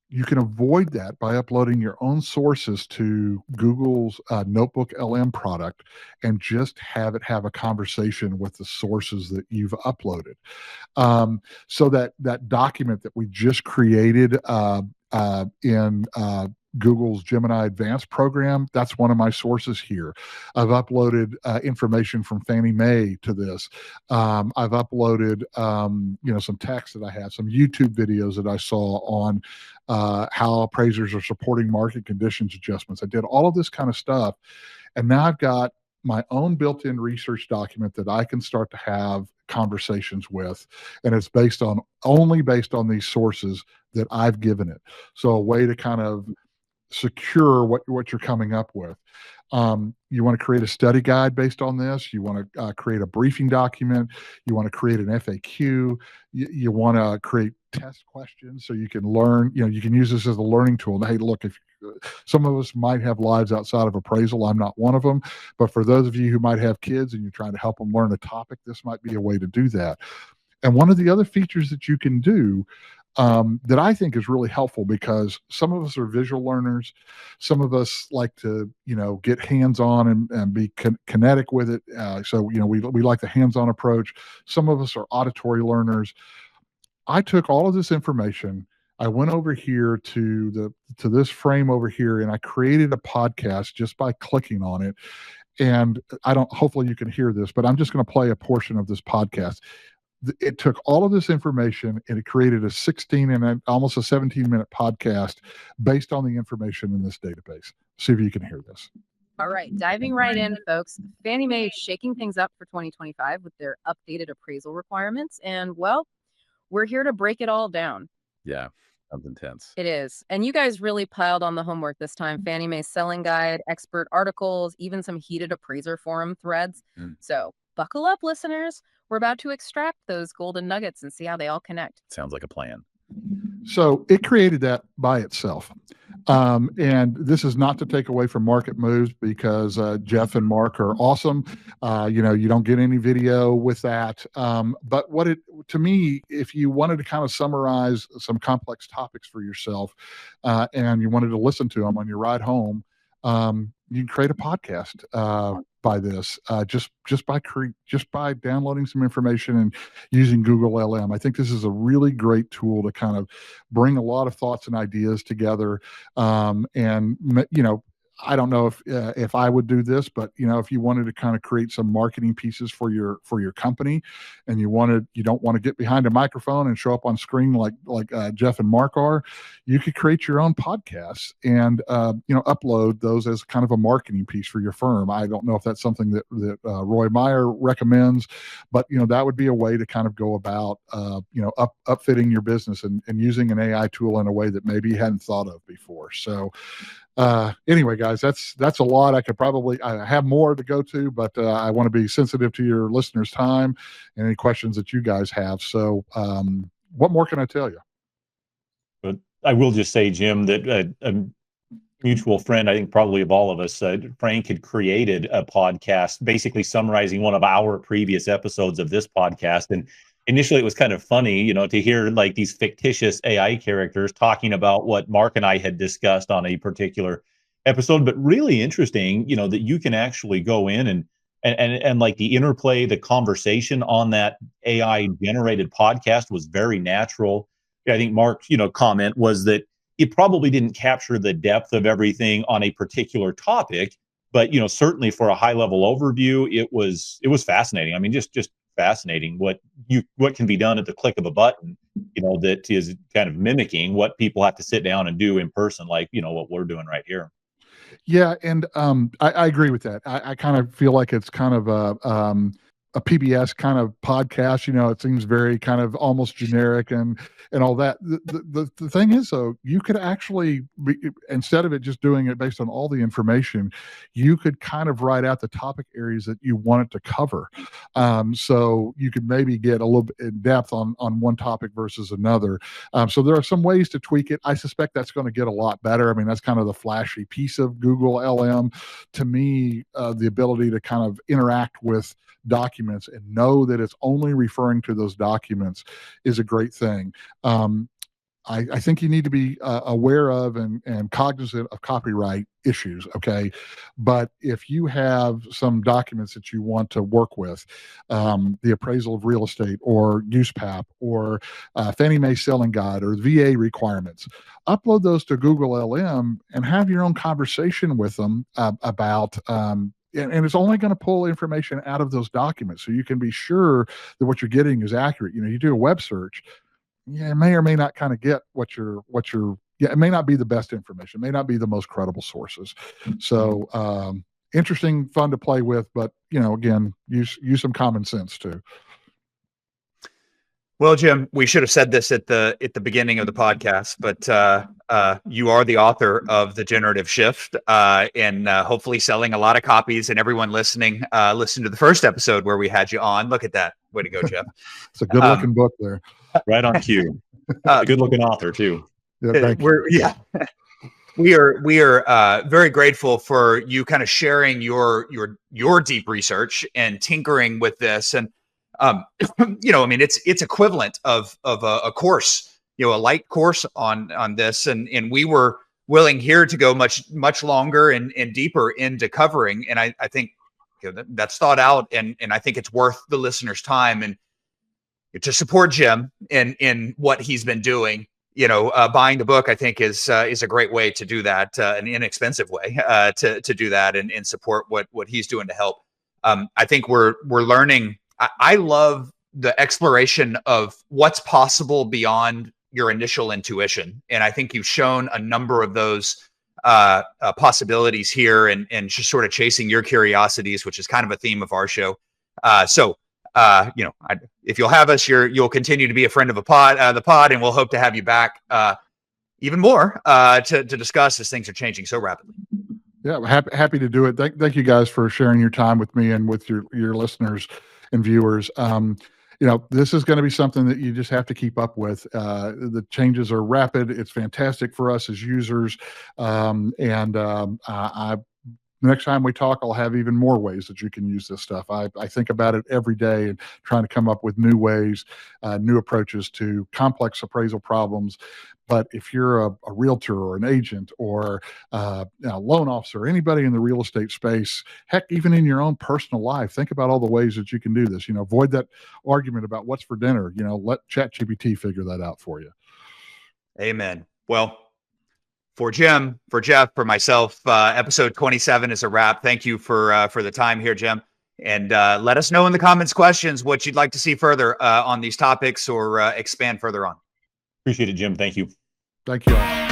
you can avoid that by uploading your own sources to Google's Notebook LM product and just have it have a conversation with the sources that you've uploaded. So that document that we just created in Google's Gemini Advanced program, that's one of my sources here. I've uploaded information from Fannie Mae to this. I've uploaded some text that I have, some YouTube videos that I saw on how appraisers are supporting market conditions adjustments. I did all of this kind of stuff, and now I've got my own built-in research document that I can start to have conversations with, and it's only based on these sources that I've given it. So a way to kind of secure what you're coming up with. You want to create a study guide based on this. You want to create a briefing document. You want to create an FAQ. You want to create test questions so you can learn. You can use this as a learning tool. And hey, look, if some of us might have lives outside of appraisal, I'm not one of them. But for those of you who might have kids and you're trying to help them learn a topic, this might be a way to do that. And one of the other features that you can do that I think is really helpful, because some of us are visual learners, some of us like to get hands-on and be kinetic with it. So we like the hands-on approach. Some of us are auditory learners. I took all of this information. I went over here to this frame over here, and I created a podcast just by clicking on it. And hopefully you can hear this, but I'm just going to play a portion of this podcast. It took all of this information and it created a 16 and almost a 17-minute podcast based on the information in this database. See if you can hear this. All right, diving right in, folks. Fannie Mae is shaking things up for 2025 with their updated appraisal requirements. And, well, we're here to break it all down. Yeah, sounds intense. It is. And you guys really piled on the homework this time. Fannie Mae's selling guide, expert articles, even some heated appraiser forum threads. So buckle up, listeners. We're about to extract those golden nuggets and see how they all connect. Sounds like a plan. So it created that by itself. And this is not to take away from market moves, because Jeff and Mark are awesome. You don't get any video with that. But to me, if you wanted to kind of summarize some complex topics for yourself and you wanted to listen to them on your ride home, you can create a podcast by this, just by downloading some information and using Google LM. I think this is a really great tool to kind of bring a lot of thoughts and ideas together. I don't know if I would do this, but if you wanted to kind of create some marketing pieces for your company, and you don't want to get behind a microphone and show up on screen like Jeff and Mark are, you could create your own podcasts and upload those as kind of a marketing piece for your firm. I don't know if that's something that Roy Meyer recommends, but that would be a way to kind of go about upfitting your business and using an AI tool in a way that maybe you hadn't thought of before. So anyway, guys, that's a lot. I have more to go to, but I want to be sensitive to your listeners' time and any questions that you guys have. So what more can I tell you? But I will just say, Jim, that a mutual friend, I think probably of all of us, Frank, had created a podcast basically summarizing one of our previous episodes of this podcast. And initially it was kind of funny, to hear like these fictitious AI characters talking about what Mark and I had discussed on a particular episode, but really interesting, that you can actually go in and like the interplay, the conversation on that AI generated podcast was very natural. I think Mark's, comment was that it probably didn't capture the depth of everything on a particular topic, but, certainly for a high level overview, it was fascinating. I mean, just fascinating what can be done at the click of a button, that is kind of mimicking what people have to sit down and do in person, like, what we're doing right here. Yeah. And I agree with that. I kind of feel like it's kind of a PBS kind of podcast. It seems very kind of almost generic and all that. The thing is, though, you could actually instead of it just doing it based on all the information, you could kind of write out the topic areas that you want it to cover. So you could maybe get a little bit in depth on one topic versus another. So there are some ways to tweak it. I suspect that's going to get a lot better. I mean, that's kind of the flashy piece of Google LM. To me, the ability to kind of interact with documents and know that it's only referring to those documents is a great thing. I think you need to be aware of and cognizant of copyright issues, okay? But if you have some documents that you want to work with, the appraisal of real estate or USPAP or Fannie Mae selling guide or VA requirements, upload those to Google LM and have your own conversation with them about and it's only going to pull information out of those documents, so you can be sure that what you're getting is accurate. You do a web search, it may or may not kind of get what you're it may not be the best information, it may not be the most credible sources. So interesting, fun to play with, but again, use some common sense too. Well, Jim, we should have said this at the beginning of the podcast, but you are the author of the Generative Shift, and hopefully selling a lot of copies. And everyone listening, listen to the first episode where we had you on. Look at that! Way to go, Jeff! It's a good-looking book there. Right on cue. A good-looking author too. Yeah, we are very grateful for you kind of sharing your deep research and tinkering with this. And I mean, it's equivalent of a course, a light course on this, and we were willing here to go much longer and deeper into covering. And I think that's thought out, and I think it's worth the listener's time and to support Jim in what he's been doing. Buying the book, I think, is a great way to do that, an inexpensive way to do that and support what he's doing to help. I think we're learning. I love the exploration of what's possible beyond your initial intuition. And I think you've shown a number of those possibilities here and just sort of chasing your curiosities, which is kind of a theme of our show. If you'll have us, you'll continue to be a friend of the pod, and we'll hope to have you back even more to discuss as things are changing so rapidly. Yeah, happy to do it. Thank you guys for sharing your time with me and with your listeners and viewers. This is going to be something that you just have to keep up with. The changes are rapid. It's fantastic for us as users. Next time we talk, I'll have even more ways that you can use this stuff. I think about it every day and trying to come up with new ways, new approaches to complex appraisal problems. But if you're a realtor or an agent or a loan officer, anybody in the real estate space, heck, even in your own personal life, think about all the ways that you can do this. Avoid that argument about what's for dinner. Let ChatGPT figure that out for you. Amen. Well, for Jim, for Jeff, for myself, episode 27 is a wrap. Thank you for the time here, Jim. And let us know in the comments questions what you'd like to see further on these topics or expand further on. Appreciate it, Jim. Thank you. Thank you all.